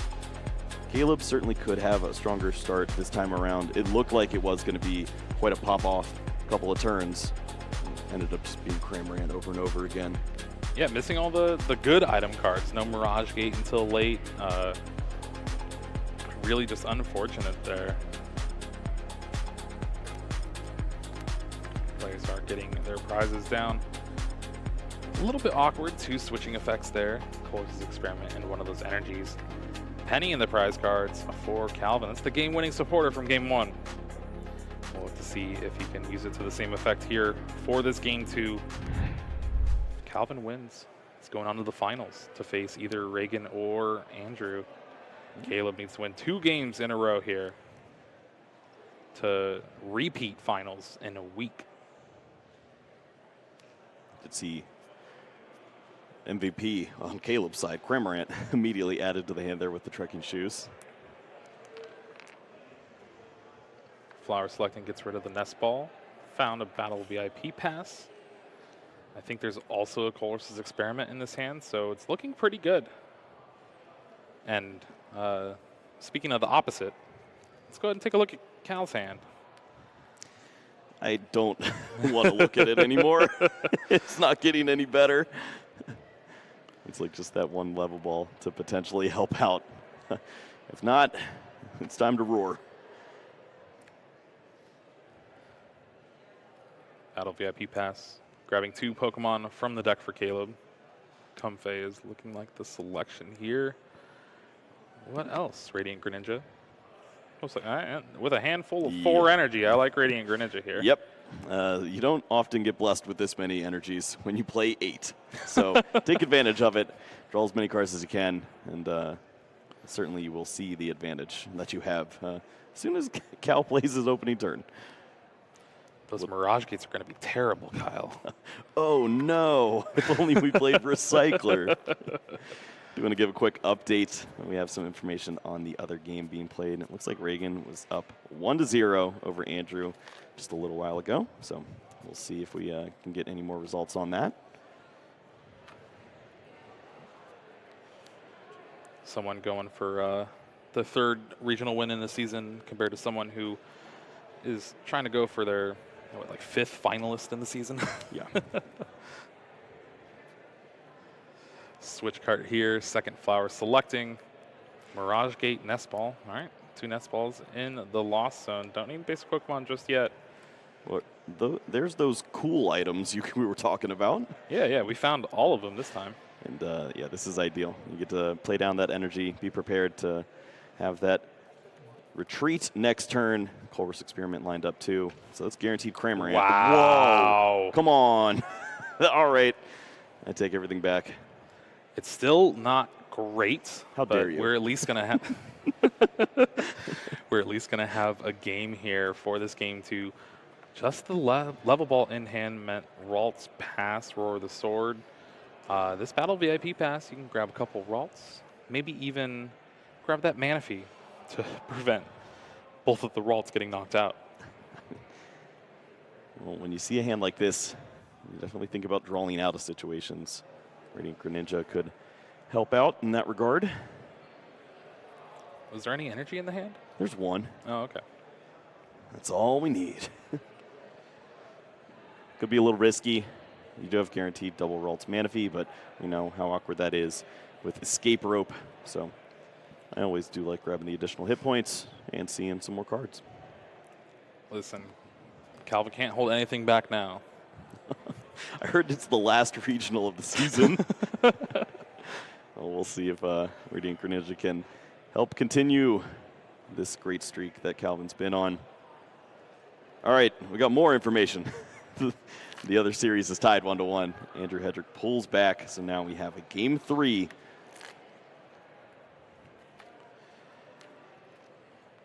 Caleb certainly could have a stronger start this time around. It looked like it was going to be quite a pop-off couple of turns. Ended up just being Cramorant over and over again. Yeah, missing all the good item cards. No Mirage Gate until late. Really just unfortunate there. Players are getting their prizes down. A little bit awkward, 2 switching effects there. Course Experiment and one of those energies. Penny in the prize cards for Calvin. That's the game-winning supporter from game 1. We'll have to see if he can use it to the same effect here for this game 2. Calvin wins. He's going on to the finals to face either Reagan or Andrew. Caleb needs to win 2 games in a row here to repeat finals in a week. Did see MVP on Caleb's side. Cramorant immediately added to the hand there with the trekking shoes. Flower selecting gets rid of the nest ball. Found a battle VIP pass. I think there's also a Colress's experiment in this hand, so it's looking pretty good. And speaking of the opposite, let's go ahead and take a look at Cal's hand. I don't want to look at it anymore. It's not getting any better. It's like just that one level ball to potentially help out. If not, it's time to roar. Battle VIP pass. Grabbing 2 Pokemon from the deck for Caleb. Comfey is looking like the selection here. What else? Radiant Greninja. Looks like, with a handful of 4 energy, I like Radiant Greninja here. Yep. You don't often get blessed with this many energies when you play 8. So take advantage of it. Draw as many cards as you can, and certainly you will see the advantage that you have as soon as Cal plays his opening turn. Those Mirage Gates are going to be terrible, Kyle. Oh, no. If only we played Recycler. Do want to give a quick update. We have some information on the other game being played. It looks like Reagan was up 1-0 over Andrew just a little while ago. So we'll see if we can get any more results on that. Someone going for the 3rd regional win in the season compared to someone who is trying to go for their, what, like 5th finalist in the season. Yeah. Switch card here, 2nd flower selecting. Mirage Gate, Nest Ball. All right, 2 Nest Balls in the Lost Zone. Don't need basic Pokemon just yet. Well, there's those cool items we were talking about. Yeah, we found all of them this time. And yeah, this is ideal. You get to play down that energy, be prepared to have that retreat next turn. Colress Experiment lined up too. So that's guaranteed Cramorant. Wow. Whoa, come on. All right, I take everything back. It's still not great. How dare you? We're at least gonna have we're at least gonna have a game here for this game to just the level ball in hand meant Ralts pass, Roar the Sword. This battle VIP pass, you can grab a couple Ralts, maybe even grab that Manaphy to prevent both of the Ralts getting knocked out. Well, when you see a hand like this, you definitely think about drawing out of situations. Radiant Greninja could help out in that regard. Was there any energy in the hand? There's one. Oh, okay. That's all we need. Could be a little risky. You do have guaranteed double Ralts Manaphy, but we know how awkward that is with Escape Rope. So I always do like grabbing the additional hit points and seeing some more cards. Listen, Calvin can't hold anything back now. I heard it's the last regional of the season. Well, we'll see if Radiant Greninja can help continue this great streak that Calvin's been on. All right, we got more information. The other series is tied 1-1. Andrew Hedrick pulls back, so now we have a game 3.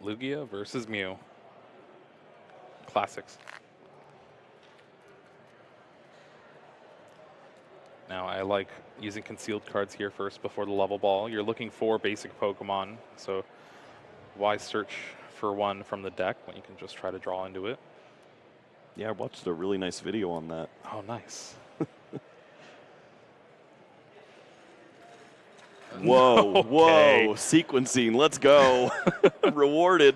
Lugia versus Mew. Classics. Now, I like using concealed cards here first before the level ball. You're looking for basic Pokemon, so why search for one from the deck when you can just try to draw into it? Yeah, I watched a really nice video on that. Oh, nice. Whoa, Okay. whoa, sequencing, let's go. Rewarded.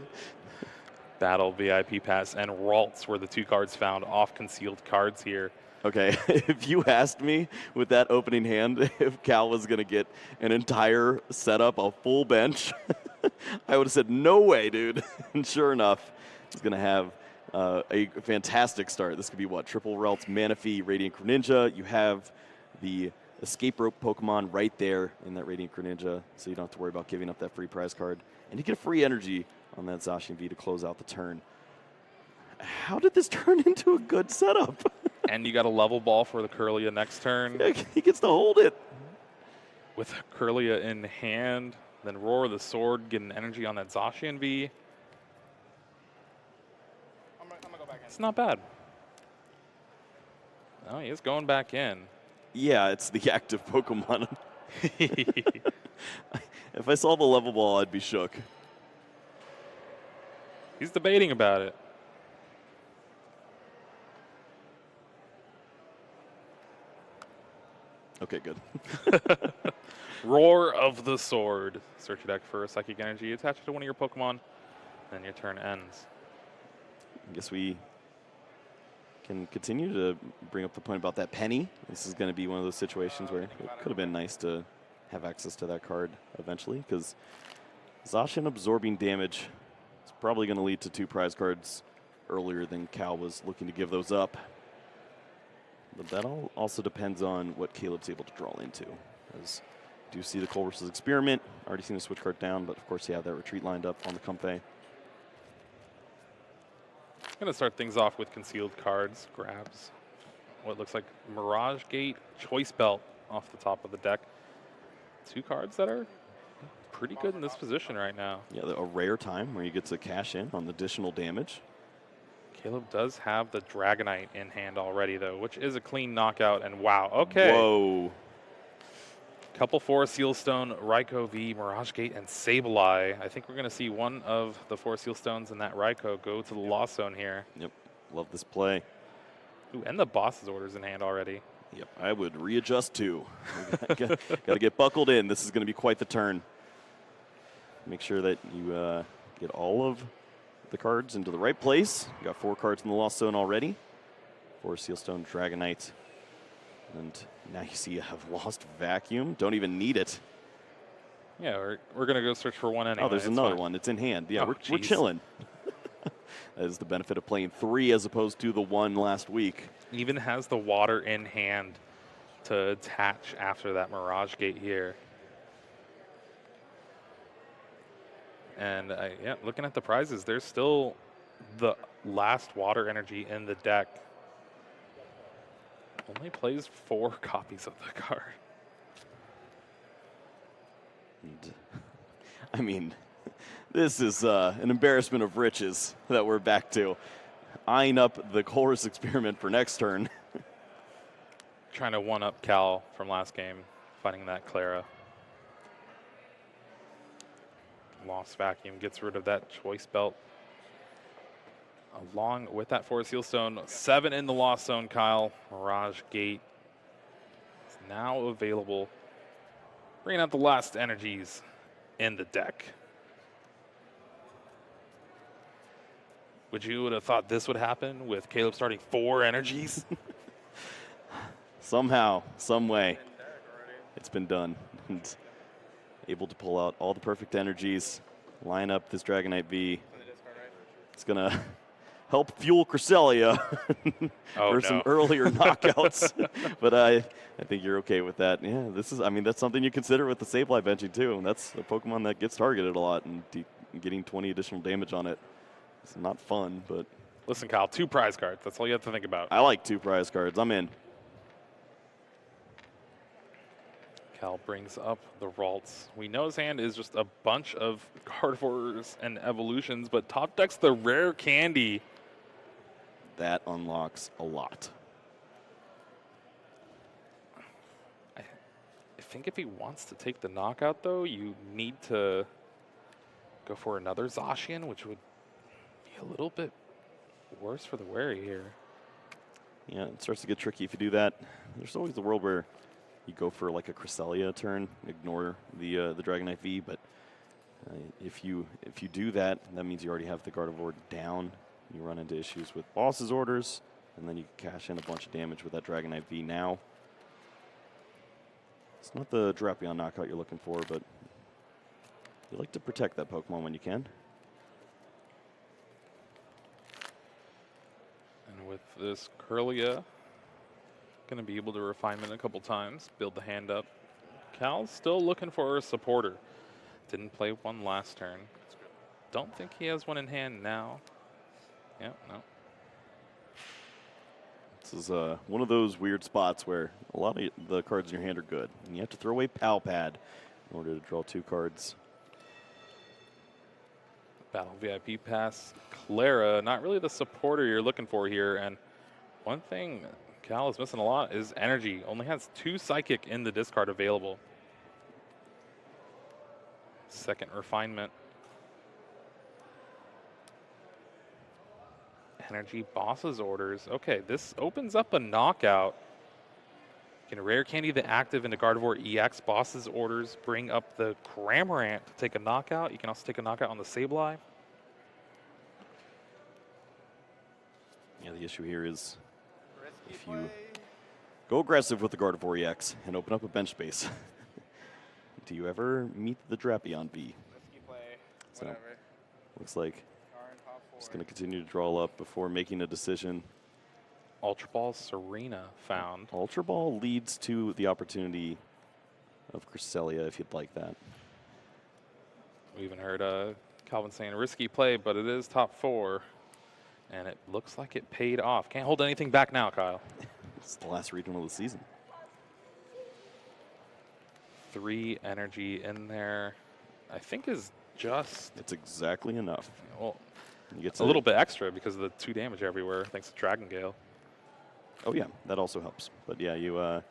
Battle VIP pass and Ralts were the 2 cards found off concealed cards here. Okay, if you asked me with that opening hand if Cal was going to get an entire setup, a full bench, I would have said, no way, dude. And sure enough, he's going to have a fantastic start. This could be what? Triple Ralts, Manaphy, Radiant Greninja. You have the Escape Rope Pokemon right there in that Radiant Greninja, so you don't have to worry about giving up that free prize card. And you get a free energy on that Zacian V to close out the turn. How did this turn into a good setup? And you got a level ball for the Curlia next turn. Yeah, he gets to hold it. With Curlia in hand, then Roar the Sword, getting energy on that Zacian V. I'm gonna go back in. It's not bad. Oh, he is going back in. Yeah, it's the active Pokemon. If I saw the level ball, I'd be shook. He's debating about it. Okay, good. Roar of the Sword. Search your deck for a Psychic Energy. Attach it to one of your Pokemon, and your turn ends. I guess we can continue to bring up the point about that penny. This is going to be one of those situations where it could have been nice to have access to that card eventually, because Zacian absorbing damage is probably going to lead to 2 prize cards earlier than Cal was looking to give those up. But that all also depends on what Caleb's able to draw into. As do you see the Colress's Experiment, already seen the switch card down, but of course you have that retreat lined up on the Comfey. Going to start things off with concealed cards. Grabs what looks like Mirage Gate, Choice Belt off the top of the deck. 2 cards that are pretty good in this position right now. Yeah, a rare time where you get to cash in on additional damage. Caleb does have the Dragonite in hand already, though, which is a clean knockout. And wow, okay. Whoa. Couple 4 Sealstone, Raikou V, Mirage Gate, and Sableye. I think we're going to see one of the 4 Sealstones and that Raikou go to the Lost Zone here. Yep, love this play. Ooh, and the boss's orders in hand already. Yep, I would readjust too. Got to get buckled in. This is going to be quite the turn. Make sure that you get all of the cards into the right place. You got 4 cards in the Lost Zone already. 4 Sealstone, Dragonite. And now you see you have Lost Vacuum. Don't even need it. Yeah, we're going to go search for one anyway. Oh, there's another one. It's in hand. Yeah, Oh, we're chilling. That is the benefit of playing 3 as opposed to the 1 last week. Even has the water in hand to attach after that Mirage Gate here. And yeah, looking at the prizes, there's still the last water energy in the deck. Only plays 4 copies of the card. And, I mean, this is an embarrassment of riches that we're back to. Eyeing up the Colress Experiment for next turn. Trying to one-up Cal from last game, finding that Clara. Lost Vacuum gets rid of that Choice Belt. Along with that 4 Sealstone, 7 in the Lost Zone, Kyle. Mirage Gate is now available. Bringing out the last energies in the deck. Would you have thought this would happen with Caleb starting 4 energies? Somehow, some way, it's been done. And able to pull out all the perfect energies, line up this Dragonite V. It's going to help fuel Cresselia for some earlier knockouts. But I think you're okay with that. Yeah, that's something you consider with the Sableye benching too. And that's a Pokemon that gets targeted a lot, and getting 20 additional damage on it. It's not fun, but... Listen, Kyle, 2 prize cards. That's all you have to think about. I like 2 prize cards. I'm in. Cal brings up the Ralts. We know his hand is just a bunch of Carnivores and Evolutions, but top deck's the rare candy. That unlocks a lot. I think if he wants to take the knockout, though, you need to go for another Zacian, which would be a little bit worse for the wary here. Yeah, it starts to get tricky if you do that. There's always the world where you go for like a Cresselia turn, ignore the Dragonite V, but if you do that, that means you already have the Gardevoir down. You run into issues with boss's orders, and then you cash in a bunch of damage with that Dragonite V now. It's not the Drapion knockout you're looking for, but you like to protect that Pokemon when you can. And with this Curlia, going to be able to refinement a couple times, build the hand up. Cal's still looking for a supporter. Didn't play one last turn. Don't think he has one in hand now. Yeah, no. This is one of those weird spots where a lot of the cards in your hand are good, and you have to throw away Pal Pad in order to draw 2 cards. Battle VIP pass. Clara, not really the supporter you're looking for here. And one thing Cal is missing a lot is energy. Only has 2 psychic in the discard available. Second refinement. Energy boss's orders. Okay, this opens up a knockout. You can rare candy the active into Gardevoir EX. Boss's orders bring up the Cramorant to take a knockout. You can also take a knockout on the Sableye. Yeah, the issue here is Risky if you play. go aggressive with the Gardevoir EX and open up a bench space, do you ever meet the Drapion V? Risky play. So, Whatever. looks like Are in top 4. he's going to continue to draw up before making a decision. Ultra Ball Serena found. Ultra Ball leads to the opportunity of Cresselia if you'd like that. We even heard Calvin saying risky play, but it is top 4. And it looks like it paid off. Can't hold anything back now, Kyle. It's the last regional of the season. 3 energy in there, I think is just, It's exactly enough. well, You get a little bit extra because of the 2 damage everywhere, thanks to Dragon Gale. Oh yeah, that also helps. But yeah, you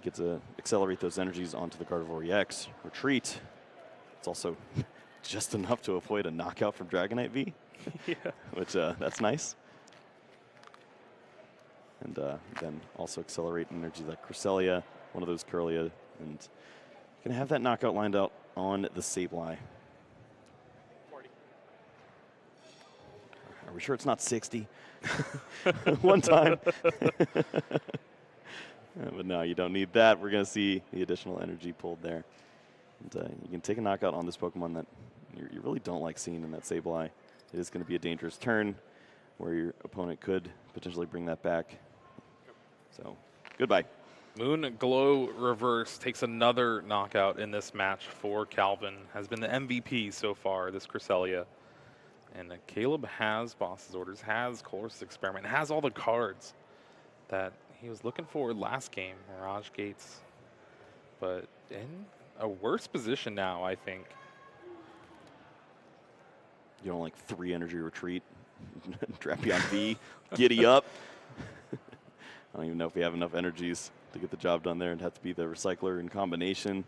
get to accelerate those energies onto the Gardevoir EX. Retreat. It's also just enough to avoid a knockout from Dragonite V, Yeah. which that's nice. And then also accelerate energy like Cresselia, one of those Curlia, and you can have that knockout lined out on the Sableye. 40. Are we sure it's not 60? One time. But no, you don't need that. We're going to see the additional energy pulled there. And you can take a knockout on this Pokemon that you really don't like seeing in that Sableye. It is going to be a dangerous turn where your opponent could potentially bring that back. So, goodbye. Moon Glow Reverse takes another knockout in this match for Calvin. Has been the MVP so far, this Cresselia. And Caleb has Boss's Orders, has Colress's Experiment, has all the cards that he was looking for last game, Mirage Gates. But in a worse position now, I think. You don't like 3 energy retreat. Drapion V, giddy up. I don't even know if we have enough energies to get the job done there. It'd have to be the recycler in combination.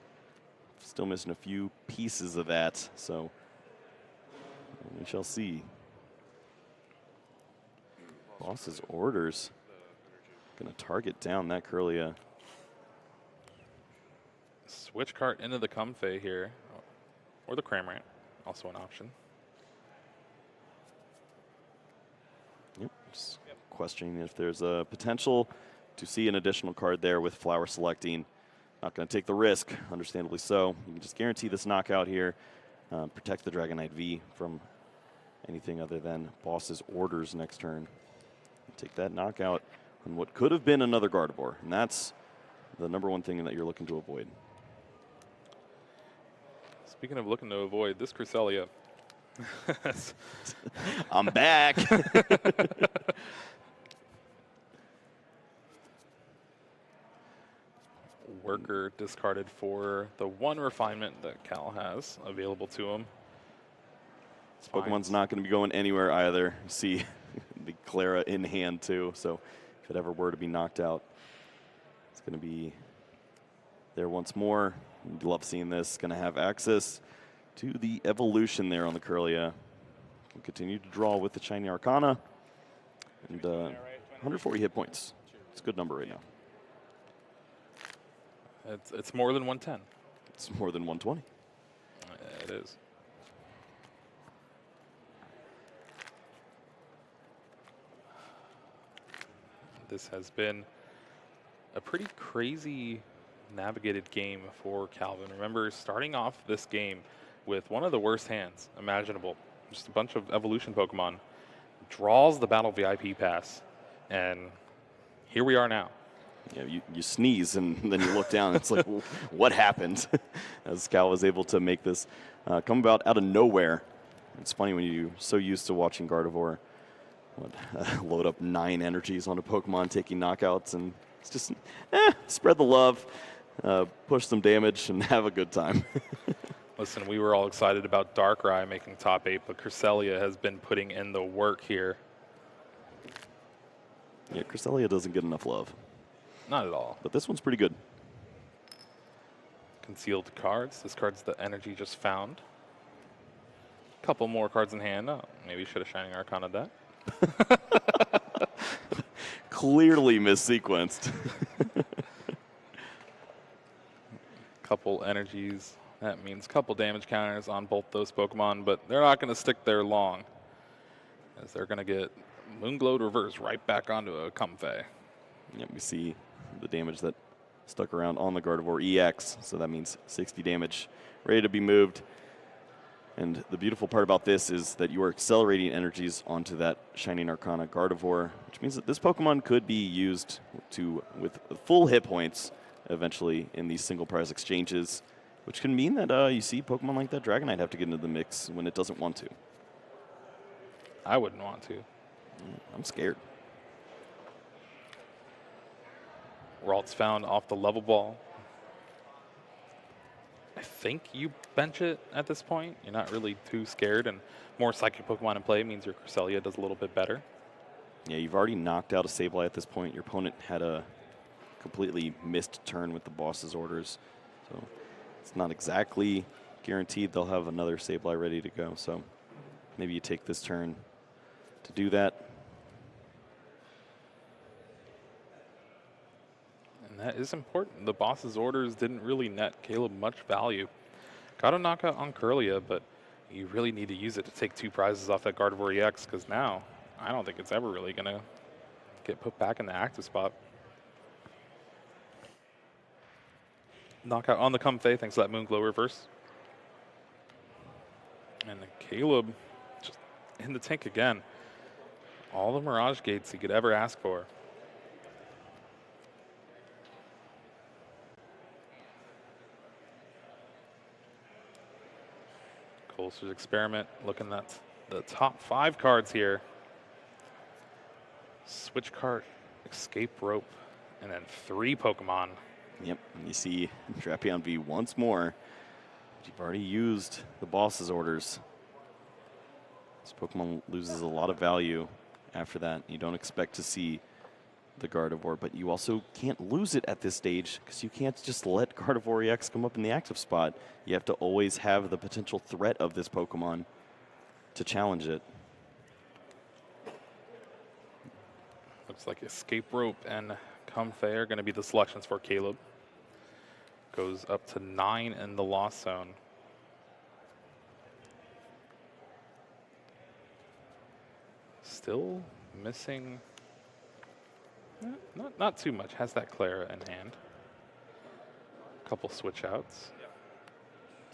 Still missing a few pieces of that, so we shall see. Boss's Orders. Gonna target down that Curlia. Switch cart into the Comfey here, or the Cramorant, also an option. Yep, just questioning if there's a potential to see an additional card there with Flower selecting. Not going to take the risk, understandably so. You can just guarantee this knockout here. Protect the Dragonite V from anything other than Boss's Orders next turn. Take that knockout on what could have been another Gardevoir, and that's the #1 thing that you're looking to avoid. Speaking of looking to avoid, this Cresselia. I'm back. Worker discarded for the 1 refinement that Cal has available to him. This Pokemon's not going to be going anywhere either. You see the Clara in hand too, so if it ever were to be knocked out, it's going to be there once more. You'd love seeing this. Going to have access to the evolution there on the Curlia. Can continue to draw with the Shiny Arcana. And 140 hit points. It's a good number right now. It's more than 110. It's more than 120. It is. This has been a pretty crazy navigated game for Calvin. Remember, starting off this game with one of the worst hands imaginable. Just a bunch of evolution Pokemon. Draws the Battle VIP pass. And here we are now. Yeah, you sneeze and then you look down and it's like, what happened? As Cal was able to make this come about out of nowhere. It's funny when you're so used to watching Gardevoir load up 9 energies on a Pokemon taking knockouts, and it's just, spread the love, push some damage, and have a good time. Listen, we were all excited about Darkrai making top 8, but Cresselia has been putting in the work here. Yeah, Cresselia doesn't get enough love. Not at all. But this one's pretty good. Concealed cards. This card's the energy just found. Couple more cards in hand. Oh, maybe should have Shining Arcana that. Clearly missequenced. Couple energies. That means couple damage counters on both those Pokemon, but they're not going to stick there long, as they're going to get Moonglowed reverse right back onto a Comfey. Yep, we see the damage that stuck around on the Gardevoir EX, so that means 60 damage, ready to be moved. And the beautiful part about this is that you are accelerating energies onto that Shining Arcana Gardevoir, which means that this Pokemon could be used with full hit points eventually in these single prize exchanges, which can mean that you see Pokemon like that Dragonite have to get into the mix when it doesn't want to. I wouldn't want to. I'm scared. Ralt's found off the level ball. I think you bench it at this point. You're not really too scared, and more Psychic Pokemon in play means your Cresselia does a little bit better. Yeah, you've already knocked out a Sableye at this point. Your opponent had a completely missed turn with the boss's orders, so it's not exactly guaranteed they'll have another Sableye ready to go. So maybe you take this turn to do that. And that is important. The boss's orders didn't really net Caleb much value. Got a knockout on Curlia, but you really need to use it to take 2 prizes off that Gardevoir EX, because now I don't think it's ever really going to get put back in the active spot. Knockout on the Comfey, thanks to that Moonglow reverse. And then Caleb just in the tank again. All the Mirage Gates he could ever ask for. Colster's Experiment, looking at the top 5 cards here. Switch Cart, Escape Rope, and then 3 Pokemon. Yep, and you see Drapion V once more. You've already used the boss's orders. This Pokemon loses a lot of value after that. You don't expect to see the Gardevoir, but you also can't lose it at this stage because you can't just let Gardevoir EX come up in the active spot. You have to always have the potential threat of this Pokemon to challenge it. Looks like Escape Rope and Comfey are going to be the selections for Caleb. Goes up to 9 in the Lost Zone. Still missing, not too much. Has that Clara in hand. Couple switch outs.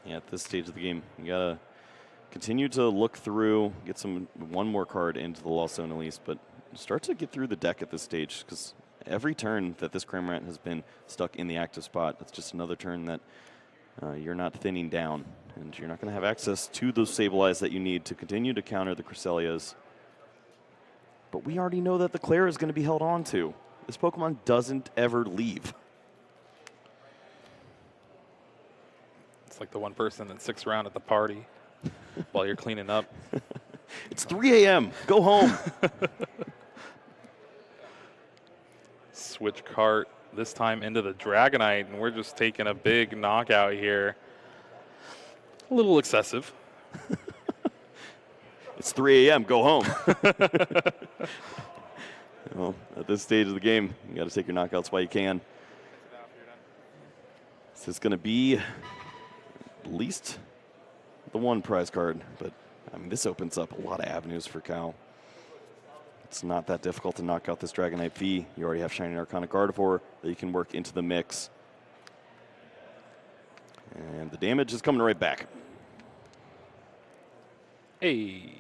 Yeah, at this stage of the game, you gotta continue to look through, get one more card into the Lost Zone at least, but start to get through the deck at this stage, because every turn that this Cramorant has been stuck in the active spot, that's just another turn that you're not thinning down, and you're not going to have access to those Sableyes that you need to continue to counter the Cresselias. But we already know that the Clara is going to be held on to. This Pokemon doesn't ever leave. It's like the one person that sticks around at the party while you're cleaning up. It's 3 a.m. Go home. Switch Cart, this time into the Dragonite, and we're just taking a big knockout here. A little excessive. It's 3 a.m. Go home. Well, at this stage of the game, you got to take your knockouts while you can. This is going to be at least the one prize card, but I mean, this opens up a lot of avenues for Cal. It's not that difficult to knock out this Dragonite V. You already have Shining Arcana Gardevoir that you can work into the mix. And the damage is coming right back. Hey,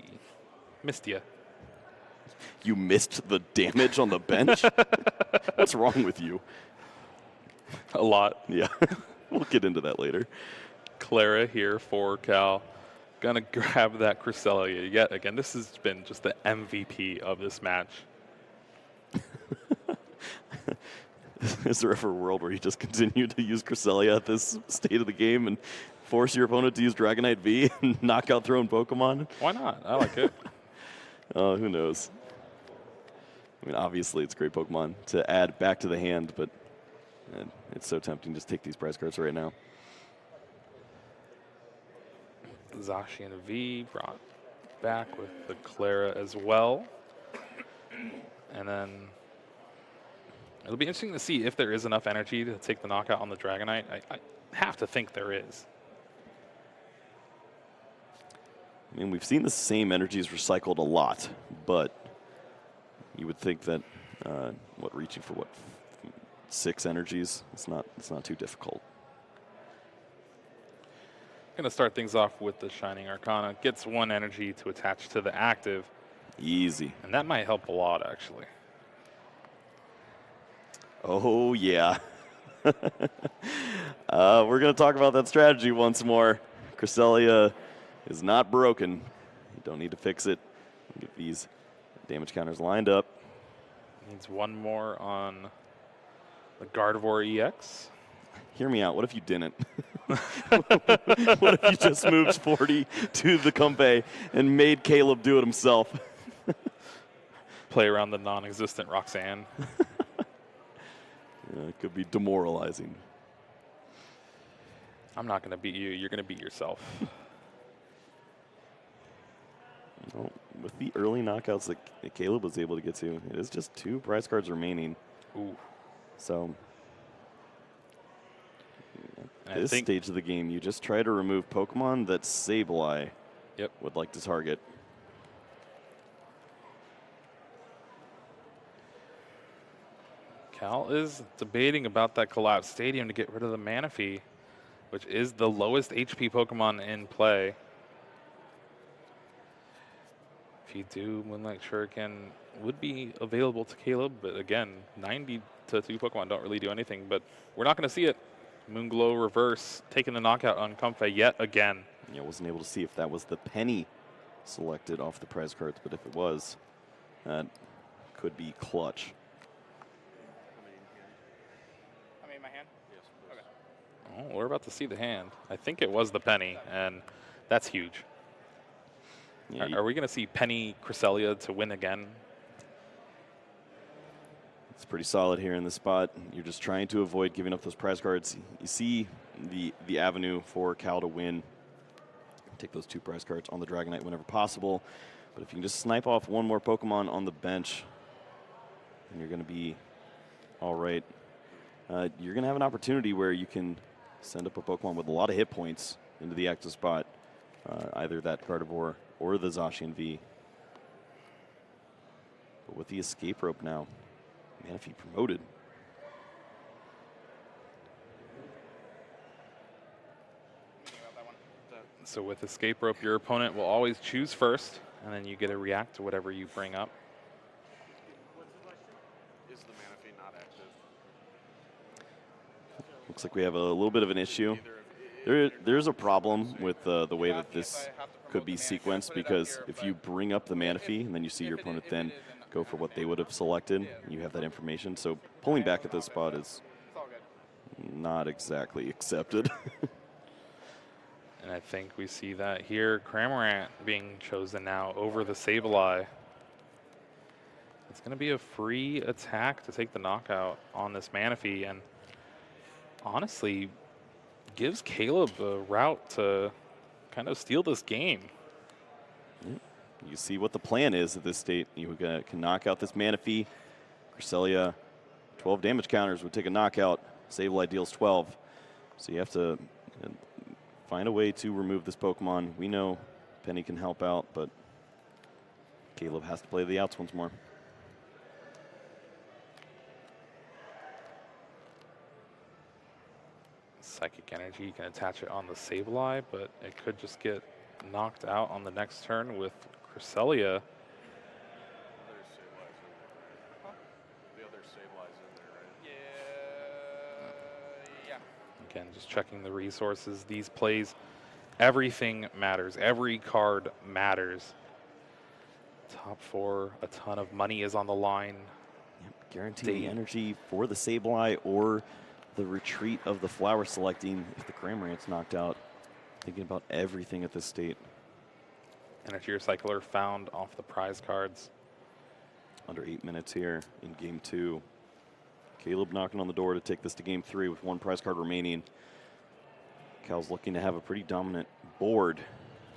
missed ya. You missed the damage on the bench? What's wrong with you? A lot. Yeah, we'll get into that later. Clara here for Cal. Gonna grab that Cresselia yet again. This has been just the MVP of this match. Is there ever a world where you just continue to use Cresselia at this state of the game and force your opponent to use Dragonite V and knock out their own Pokemon? Why not? I like it. Who knows? I mean, obviously, it's a great Pokemon to add back to the hand, but it's so tempting to just take these prize cards right now. Zacian V brought back with the Clara as well. And then it'll be interesting to see if there is enough energy to take the knockout on the Dragonite. I have to think there is. I mean, we've seen the same energies recycled a lot, but you would think that, reaching for 6 energies, it's not too difficult. Going to start things off with the Shining Arcana. Gets 1 energy to attach to the active. Easy. And that might help a lot, actually. Oh, yeah. We're going to talk about that strategy once more. Cresselia is not broken. You don't need to fix it. Get these damage counters lined up. Needs 1 more on the Gardevoir EX. Hear me out. What if you didn't? What if you just moved 40 to the Compe and made Caleb do it himself? Play around the non-existent Roxanne. Yeah, it could be demoralizing. I'm not going to beat you. You're going to beat yourself. Well, with the early knockouts that Caleb was able to get to, it is just 2 prize cards remaining. Ooh. So at this stage of the game, you just try to remove Pokemon that Sableye would like to target. Cal is debating about that collapsed stadium to get rid of the Manaphy, which is the lowest HP Pokemon in play. If you do, Moonlight Shuriken would be available to Caleb, but again, 90 to 2 Pokemon don't really do anything, but we're not going to see it. Moonglow Reverse taking the knockout on Comfey yet again. Yeah, wasn't able to see if that was the penny selected off the prize cards, but if it was, that could be clutch. My hand? Yes. Okay. Oh, we're about to see the hand. I think it was the penny, and that's huge. Yeah, are we going to see Penny Cresselia to win again? It's pretty solid here in this spot. You're just trying to avoid giving up those prize cards. You see the avenue for Cal to win. Take those 2 prize cards on the Dragonite whenever possible. But if you can just snipe off 1 more Pokemon on the bench, then you're going to be all right. You're going to have an opportunity where you can send up a Pokemon with a lot of hit points into the active spot. Either that Gardevoir or the Zacian V. But with the escape rope now, Manaphy promoted. So with escape rope, your opponent will always choose first, and then you get to react to whatever you bring up. Is the Manaphy not active? Looks like we have a little bit of an issue. There's a problem with the way that this could be sequenced, because if you bring up the Manaphy and then you see your opponent then go for what they would have selected, you have that information. So pulling back at this spot is not exactly accepted. And I think we see that here. Cramorant being chosen now over the Sableye. It's going to be a free attack to take the knockout on this Manaphy, and honestly gives Caleb a route to kind of steal this game. You see what the plan is at this state. You can knock out this Manaphy. Cresselia, 12 damage counters would take a knockout. Sableye deals 12. So you have to find a way to remove this Pokemon. We know Penny can help out, but Caleb has to play the outs once more. Psychic Energy, you can attach it on the Sableye, but it could just get knocked out on the next turn with Cresselia. The other Sableye's in there, right? Yeah. Again, just checking the resources. These plays, everything matters. Every card matters. Top 4, a ton of money is on the line. Yep, guaranteed the energy for the Sableye or the retreat of the Flower selecting if the Cramorant's knocked out. Thinking about everything at this state. Energy Recycler found off the prize cards. Under 8 minutes here in game 2. Caleb knocking on the door to take this to game 3 with 1 prize card remaining. Cal's looking to have a pretty dominant board,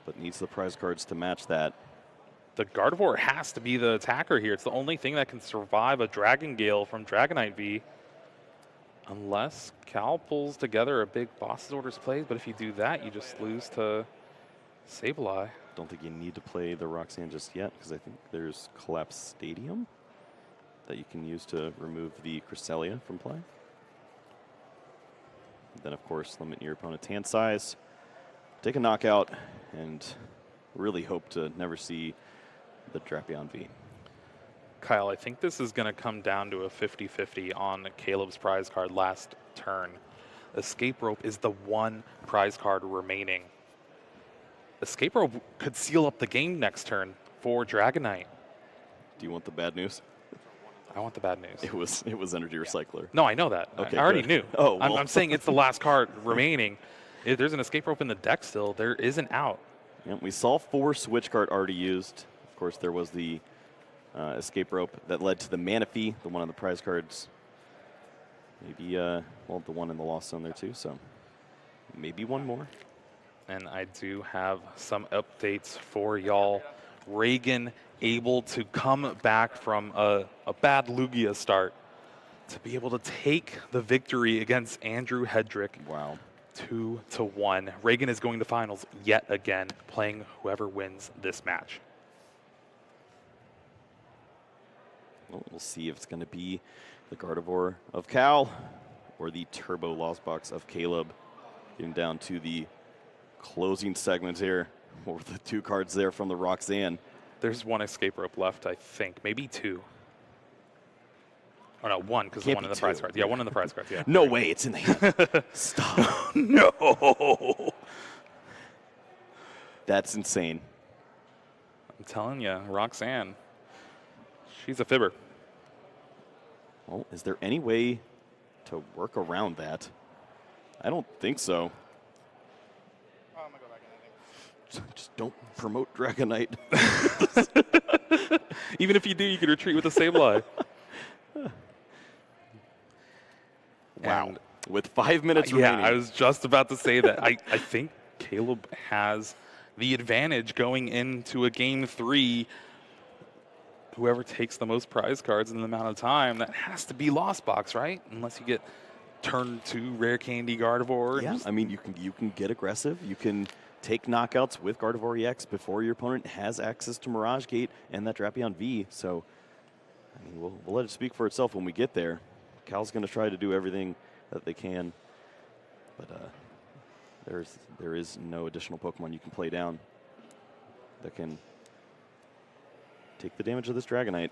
but needs the prize cards to match that. The Gardevoir has to be the attacker here. It's the only thing that can survive a Dragon Gale from Dragonite V. Unless Cal pulls together a big Boss's Orders plays, but if you do that, you just lose to Sableye. Don't think you need to play the Roxanne just yet, because I think there's Collapse Stadium that you can use to remove the Cresselia from play. Then, of course, limit your opponent's hand size, take a knockout, and really hope to never see the Drapion V. Kyle, I think this is going to come down to a 50-50 on Caleb's prize card last turn. Escape Rope is the 1 prize card remaining. Escape Rope could seal up the game next turn for Dragonite. Do you want the bad news? I want the bad news. It was Energy Recycler. No, I know that. Okay, I already good. knew. Oh, well. I'm saying it's the last card remaining. If there's an Escape Rope in the deck still, there is an out. Yeah, we saw 4 switch card already used. Of course, there was the Escape Rope that led to the Manaphy, the one on the prize cards. Maybe, well, the one in the Lost Zone there too, so maybe one more. And I do have some updates for y'all. Reagan able to come back from a bad Lugia start to be able to take the victory against Andrew Hedrick. Wow. 2-1. Reagan is going to finals yet again, playing whoever wins this match. Well, we'll see if it's going to be the Gardevoir of Cal or the Turbo Lost Box of Caleb. Getting down to the closing segments here. What were the 2 cards there from the Roxanne? There's 1 Escape Rope left, I think. Maybe 2. Oh, no, 1, because the one in the prize cards. Yeah, 1 in the prize cards, yeah. No way, it's in the hand. Stop. No! That's insane. I'm telling you, Roxanne, she's a fibber. Well, is there any way to work around that? I don't think so. Oh, I'm going to go back in, I think. Just don't promote Dragonite. Even if you do, you can retreat with a Sableye. Wow. And with 5 minutes remaining. Yeah, I was just about to say that. I think Caleb has the advantage going into a game 3. Whoever takes the most prize cards in the amount of time, that has to be Lost Box, right? Unless you get turn 2 Rare Candy Gardevoir. Yeah, I mean, you can get aggressive. You can take knockouts with Gardevoir EX before your opponent has access to Mirage Gate and that Drapion V. So, I mean, we'll let it speak for itself when we get there. Cal's going to try to do everything that they can, but there is no additional Pokemon you can play down that can take the damage of this Dragonite.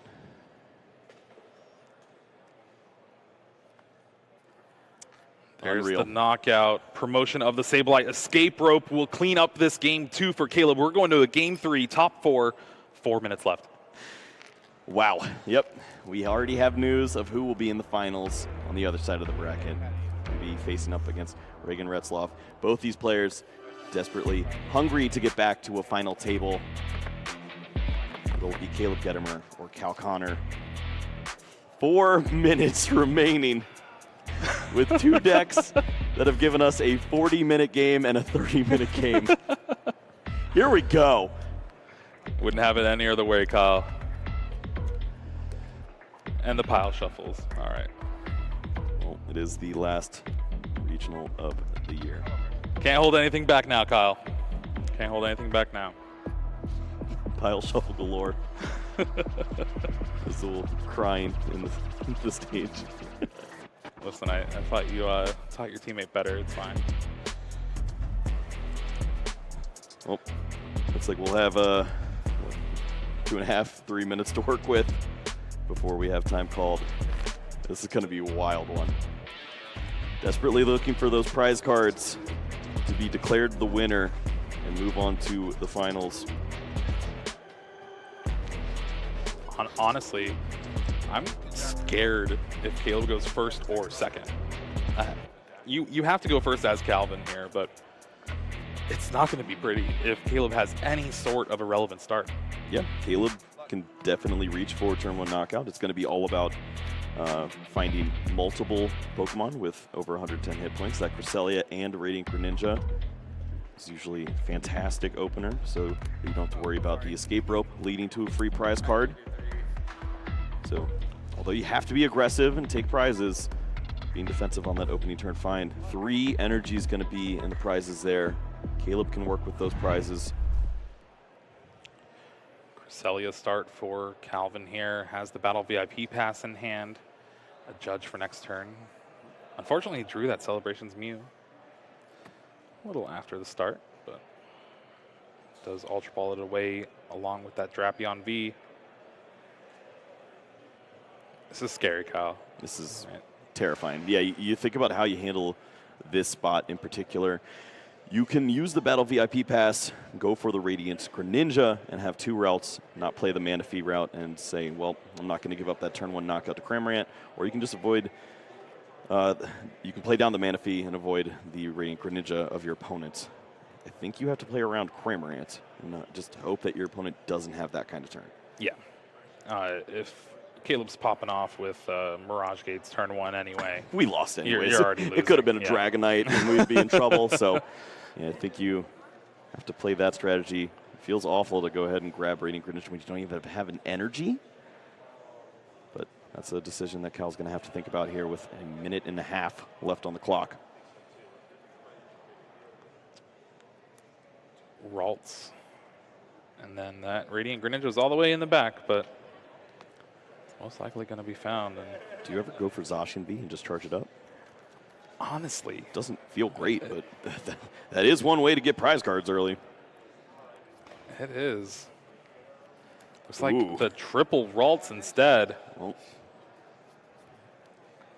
There's Unreal. the knockout. Promotion of the Sableye. Escape Rope will clean up this game 2 for Caleb. We're going to a game 3, top 4, 4 minutes left. Wow. Yep. We already have news of who will be in the finals on the other side of the bracket. We'll be facing up against Reagan Retzloff. Both these players desperately hungry to get back to a final table. It'll be Caleb Gedemer or Cal Connor. 4 minutes remaining with 2 decks that have given us a 40-minute game and a 30-minute game. Here we go. Wouldn't have it any other way, Kyle. And the pile shuffles. All right. Well, it is the last regional of the year. Can't hold anything back now, Kyle. Can't hold anything back now. Pile shuffle galore. There's a little crying in the stage. Listen, I thought you taught your teammate better. It's fine. Well, looks like we'll have 2.5, 3 minutes to work with before we have time called. This is going to be a wild one. Desperately looking for those prize cards to be declared the winner and move on to the finals. Honestly, I'm scared if Caleb goes first or second. You have to go first as Calvin here, but it's not going to be pretty if Caleb has any sort of a relevant start. Yeah, Caleb can definitely reach for turn 1 knockout. It's going to be all about finding multiple Pokemon with over 110 hit points. That Cresselia and Radiant Greninja is usually a fantastic opener, so you don't have to worry about the escape rope leading to a free prize card. So, although you have to be aggressive and take prizes, being defensive on that opening turn, fine. 3 energy is going to be in the prizes there. Caleb can work with those prizes. Cresselia start for Calvin here. Has the Battle VIP pass in hand. A judge for next turn. Unfortunately, he drew that Celebrations Mew a little after the start, but does Ultra Ball it away along with that Drapion V. This is scary, Kyle. This is terrifying. Yeah, you think about how you handle this spot in particular. You can use the Battle VIP pass, go for the Radiant Greninja, and have 2 routes, not play the Manaphy route and say, well, I'm not going to give up that turn 1 knockout to Cramorant, or you can just avoid, you can play down the Manaphy and avoid the Radiant Greninja of your opponent. I think you have to play around Cramorant and just hope that your opponent doesn't have that kind of turn. Yeah. If Caleb's popping off with Mirage Gates turn 1 anyway. We lost anyways. You're already losing. It could have been a Dragonite and we'd be in trouble. So yeah, I think you have to play that strategy. It feels awful to go ahead and grab Radiant Greninja when you don't even have an energy. But that's a decision that Cal's going to have to think about here with 1.5 minutes left on the clock. Ralts. And then that Radiant Greninja is all the way in the back, but most likely going to be found. And do you ever go for Zacian V and just charge it up? Honestly. Doesn't feel great, but that is one way to get prize cards early. It is. Looks like the triple Ralts instead. Well,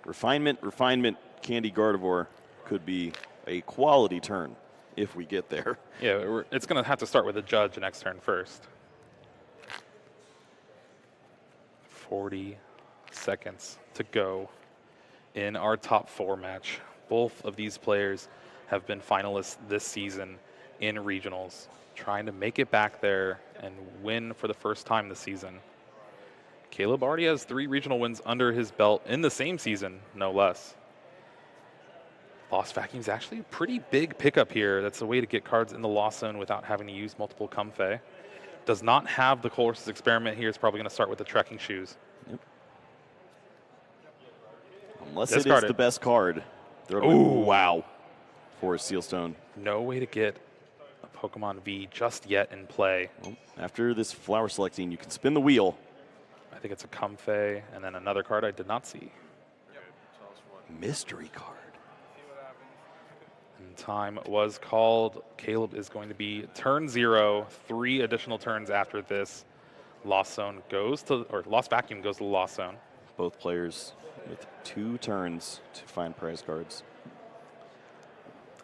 refinement, Candy Gardevoir could be a quality turn if we get there. Yeah, it's going to have to start with a judge next turn first. 40 seconds to go in our top 4 match. Both of these players have been finalists this season in regionals, trying to make it back there and win for the first time this season. Caleb already has 3 regional wins under his belt in the same season, no less. Lost Vacuum is actually a pretty big pickup here. That's a way to get cards in the Lost Zone without having to use multiple Comfey. Does not have the Colress's Experiment here. It's probably going to start with the Trekking Shoes. Yep. Unless it is the best card. Oh, wow. For a Sealstone. No way to get a Pokemon V just yet in play. Well, after this flower selecting, you can spin the wheel. I think it's a Comfey, and then another card I did not see. Mystery card. And time was called. Caleb is going to be turn 0, 3 additional turns after this. Lost Zone goes to, or Lost Vacuum goes to the Lost Zone. Both players with 2 turns to find prize cards.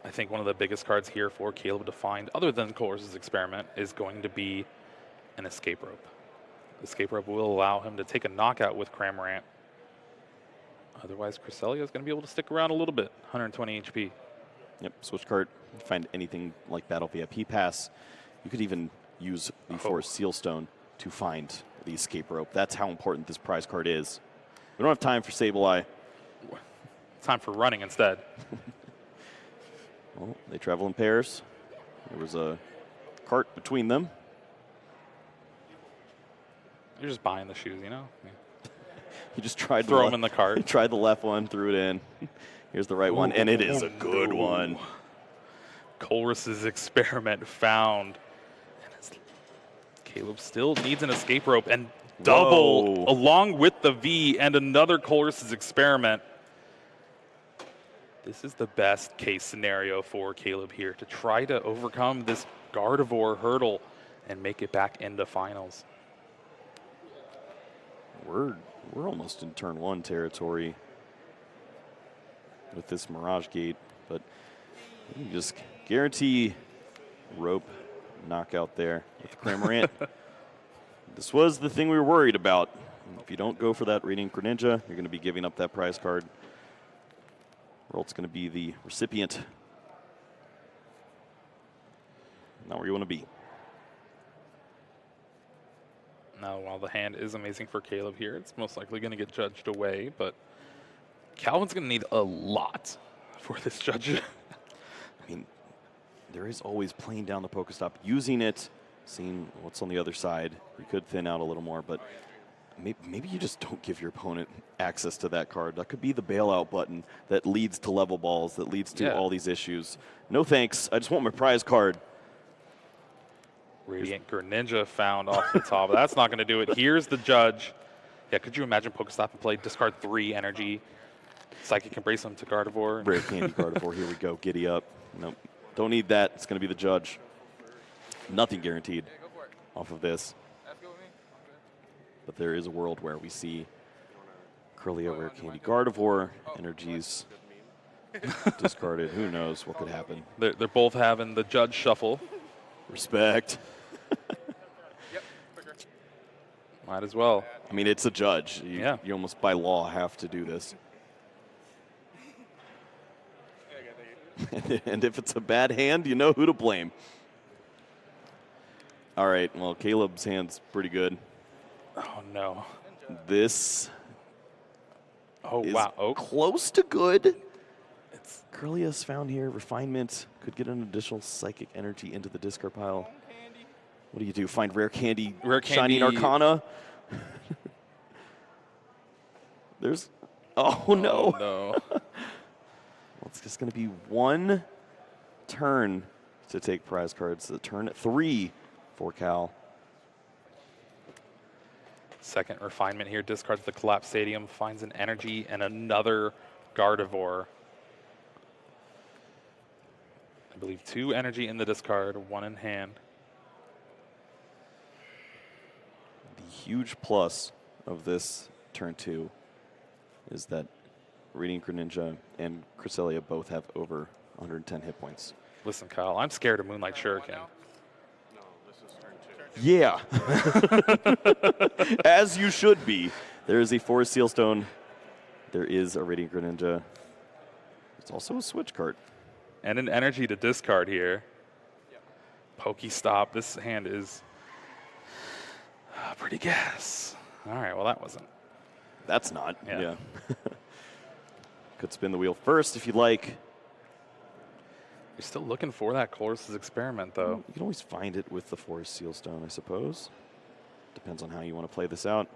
I think one of the biggest cards here for Caleb to find, other than Colress's Experiment, is going to be an Escape Rope. Escape Rope will allow him to take a knockout with Cramorant. Otherwise, Cresselia is going to be able to stick around a little bit, 120 HP. Yep, switch card, find anything like Battle VIP Pass. You could even use the Forest Sealstone to find the Escape Rope. That's how important this prize card is. We don't have time for Sableye. Time for running instead. Well, they travel in pairs. There was a cart between them. You're just buying the shoes, you know? Yeah. He just tried throw them in the cart. He tried the left one, threw it in. Here's the right one, and it is a good one. Colress's Experiment found. And Caleb still needs an Escape Rope and double along with the V and another Colress's Experiment. This is the best case scenario for Caleb here to try to overcome this Gardevoir hurdle and make it back into finals. We're almost in turn 1 territory with this Mirage Gate, but you can just guarantee rope knockout there with Cramorant. This was the thing we were worried about. If you don't go for that Radiant Greninja, you're going to be giving up that prize card. Ralt's going to be the recipient. Not where you want to be. Now, while the hand is amazing for Caleb here, it's most likely going to get judged away, but Calvin's going to need a lot for this judge. I mean, there is always playing down the Pokestop, using it, seeing what's on the other side. You could thin out a little more, but maybe you just don't give your opponent access to that card. That could be the bailout button that leads to level balls, that leads to all these issues. No thanks. I just want my prize card. Radiant Greninja found off the top. That's not going to do it. Here's the judge. Yeah, could you imagine Pokestop and play discard 3 energy, Psychic Embrace him to Gardevoir? Rare Candy Gardevoir, here we go. Giddy up. Nope. Don't need that. It's going to be the judge. Nothing guaranteed off of this. But there is a world where we see Kirlia, Rare Candy Gardevoir, energies discarded. Who knows what could happen? They're both having the judge shuffle. Respect. Might as well. I mean, it's a judge. You almost by law have to do this. And if it's a bad hand, you know who to blame. All right, well, Caleb's hand's pretty good. Oh, no. This is wow. close to good. Kirlia's found here. Refinement. Could get an additional psychic energy into the discard pile. What do you do? Find Rare Candy, Shining Arcana? There's... Oh, no. Oh, no. Well, it's just going to be one turn to take prize cards. The turn 3 for Cal. Second refinement here. Discards the Collapse Stadium. Finds an energy and another Gardevoir. I believe 2 energy in the discard, 1 in hand. The huge plus of this turn 2 is that Radiant Greninja and Cresselia both have over 110 hit points. Listen, Kyle, I'm scared of Moonlight Shuriken. Yeah. As you should be. There is a Forest Sealstone. There is a Radiant Greninja. It's also a switch card. And an energy to discard here. Pokestop. This hand is pretty gas. All right, well, that wasn't. That's not. Yeah. Could spin the wheel first if you'd like. You're still looking for that Colress's Experiment, though. You can always find it with the Forest Sealstone, I suppose. Depends on how you want to play this out.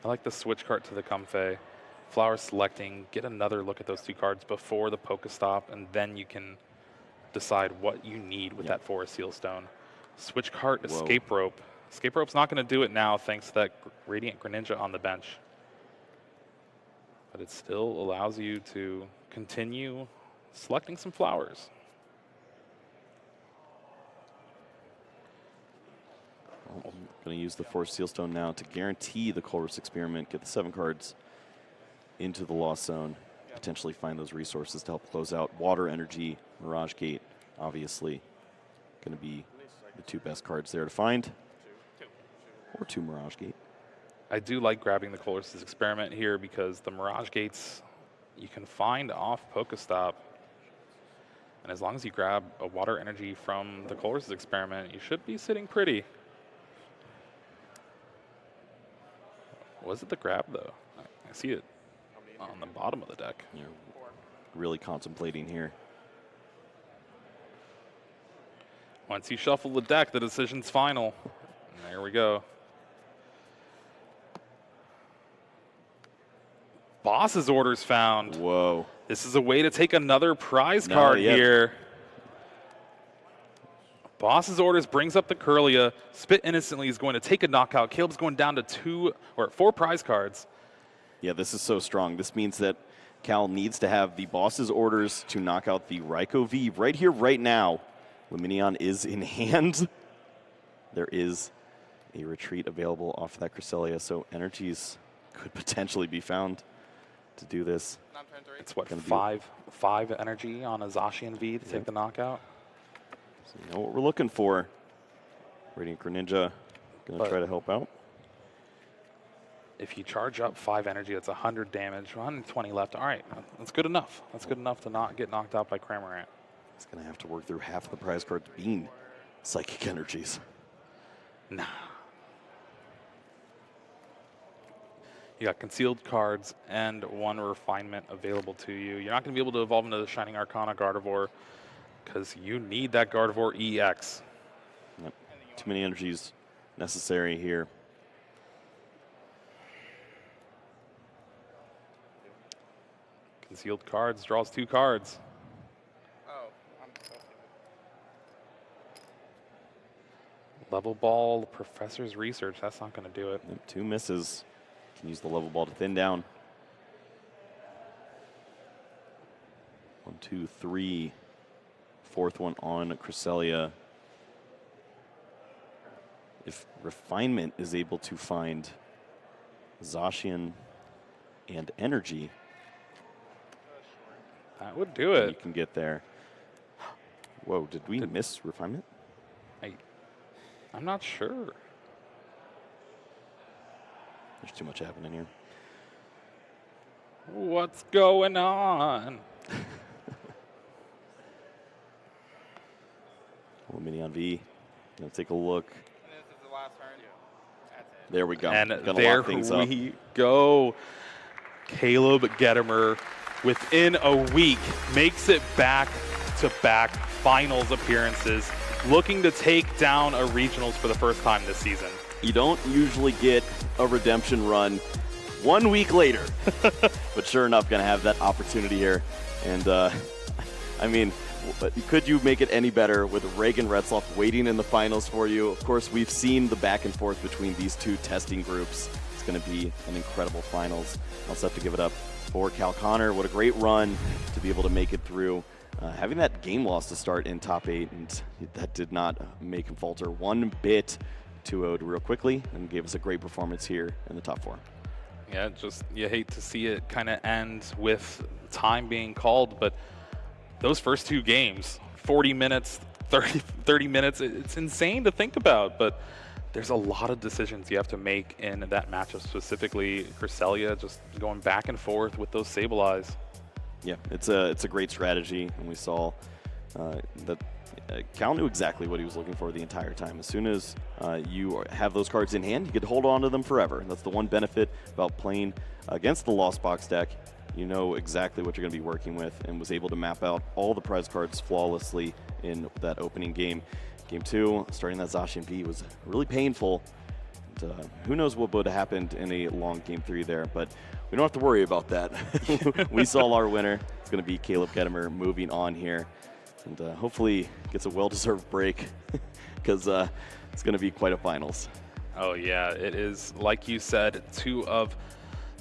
I like the switch card to the Comfey. Flower selecting, get another look at those 2 cards before the Pokestop, and then you can decide what you need with that Forest Sealstone. Switch card, Escape Rope. Escape Rope's not going to do it now thanks to that Radiant Greninja on the bench. But it still allows you to continue selecting some flowers. I'm going to use the Forest Sealstone now to guarantee the Colress Experiment, get the 7 cards into the Lost Zone, potentially find those resources to help close out. Water Energy, Mirage Gate, obviously going to be the 2 best cards there to find. Or 2 Mirage Gate. I do like grabbing the Colress's Experiment here because the Mirage Gates you can find off Pokestop. And as long as you grab a Water Energy from the Colress's Experiment, you should be sitting pretty. Was it the grab, though? I see it on the bottom of the deck. You're really contemplating here. Once you shuffle the deck, the decision's final. And there we go. Boss's Orders found. Whoa. This is a way to take another prize card here. Boss's Orders brings up the Kirlia. Spit Innocently is going to take a knockout. Caleb's going down to 4 prize cards. Yeah, this is so strong. This means that Cal needs to have the Boss's Orders to knock out the Raikou V right here, right now. Lumineon is in hand. There is a retreat available off that Cresselia, so energies could potentially be found to do this. It's what, 5 energy on a Zacian V to take the knockout? So you know what we're looking for. Radiant Greninja going to try to help out. If you charge up 5 energy, that's 100 damage, 120 left. All right, that's good enough. That's good enough to not get knocked out by Cramorant. He's going to have to work through half the prize cards being psychic energies. Nah. You got concealed cards and 1 refinement available to you. You're not going to be able to evolve into the Shining Arcana Gardevoir because you need that Gardevoir EX. Yep. Too many energies necessary here. Concealed cards, draws 2 cards. Oh, I'm so Level Ball, Professor's Research, that's not going to do it. Yep, 2 misses. Can use the level ball to thin down. 1, 2, 3. 4th one on Cresselia. If Refinement is able to find Zacian and Energy, That would do you it. can get there. Whoa, did we miss Refinement? I'm not sure. There's too much happening here. What's going on? Little mini on V. Gonna take a look. And this is the last turn. That's it. There we go. And Gonna there lock things up. we go. Caleb Gedemer, within a week, makes it back-to-back finals appearances, looking to take down a regionals for the first time this season. You don't usually get a redemption run 1 week later, but sure enough, gonna have that opportunity here. And I mean, could you make it any better with Reagan Retzloff waiting in the finals for you? Of course, we've seen the back and forth between these 2 testing groups. It's going to be an incredible finals. Also have to give it up for Cal Connor. What a great run to be able to make it through. Having that game loss to start in top 8, and that did not make him falter one bit. 2-0'd real quickly and gave us a great performance here in the top 4. Yeah, just you hate to see it kind of end with time being called, but those first 2 games, 40 minutes, 30 minutes, it's insane to think about, but there's a lot of decisions you have to make in that matchup, specifically Cresselia just going back and forth with those Sableyes. Yeah, it's a great strategy, and we saw that Cal knew exactly what he was looking for the entire time. As soon as you have those cards in hand, you get to hold on to them forever. That's the one benefit about playing against the Lost Box deck. You know exactly what you're going to be working with, and was able to map out all the prize cards flawlessly in that opening game. Game 2, starting that Zacian V was really painful. And, who knows what would have happened in a long Game 3 there, but we don't have to worry about that. We saw our winner. It's going to be Caleb Gedemer moving on here, and hopefully gets a well-deserved break because it's going to be quite a finals. Oh yeah, it is, like you said, 2 of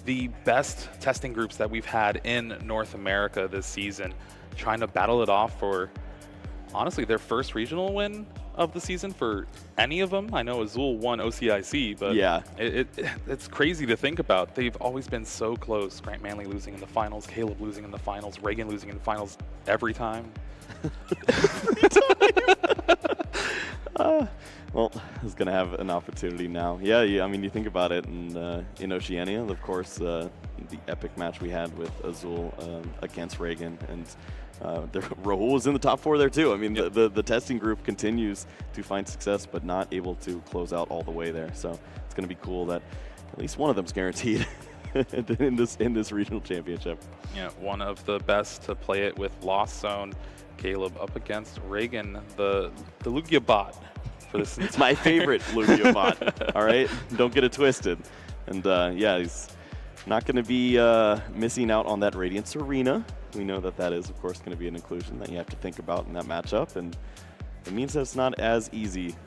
the best testing groups that we've had in North America this season, trying to battle it off for, honestly, their first regional win of the season for any of them. I know Azul won OCIC, but yeah, it's crazy to think about. They've always been so close. Grant Manley losing in the finals, Caleb losing in the finals, Reagan losing in the finals every time. Well, he's going to have an opportunity now. Yeah, I mean, you think about it, and in Oceania, of course, the epic match we had with Azul against Reagan, and Rahul was in the top 4 there too. I mean, yep. the testing group continues to find success, but not able to close out all the way there. So it's going to be cool that at least one of them's guaranteed in this regional championship. Yeah, one of the best to play it with Lost Zone. Caleb up against Reagan, the Lugia bot. For this It's my favorite Lugia bot. All right, don't get it twisted. And yeah, he's not going to be missing out on that Radiant Arena. We know that is, of course, going to be an inclusion that you have to think about in that matchup, and it means that it's not as easy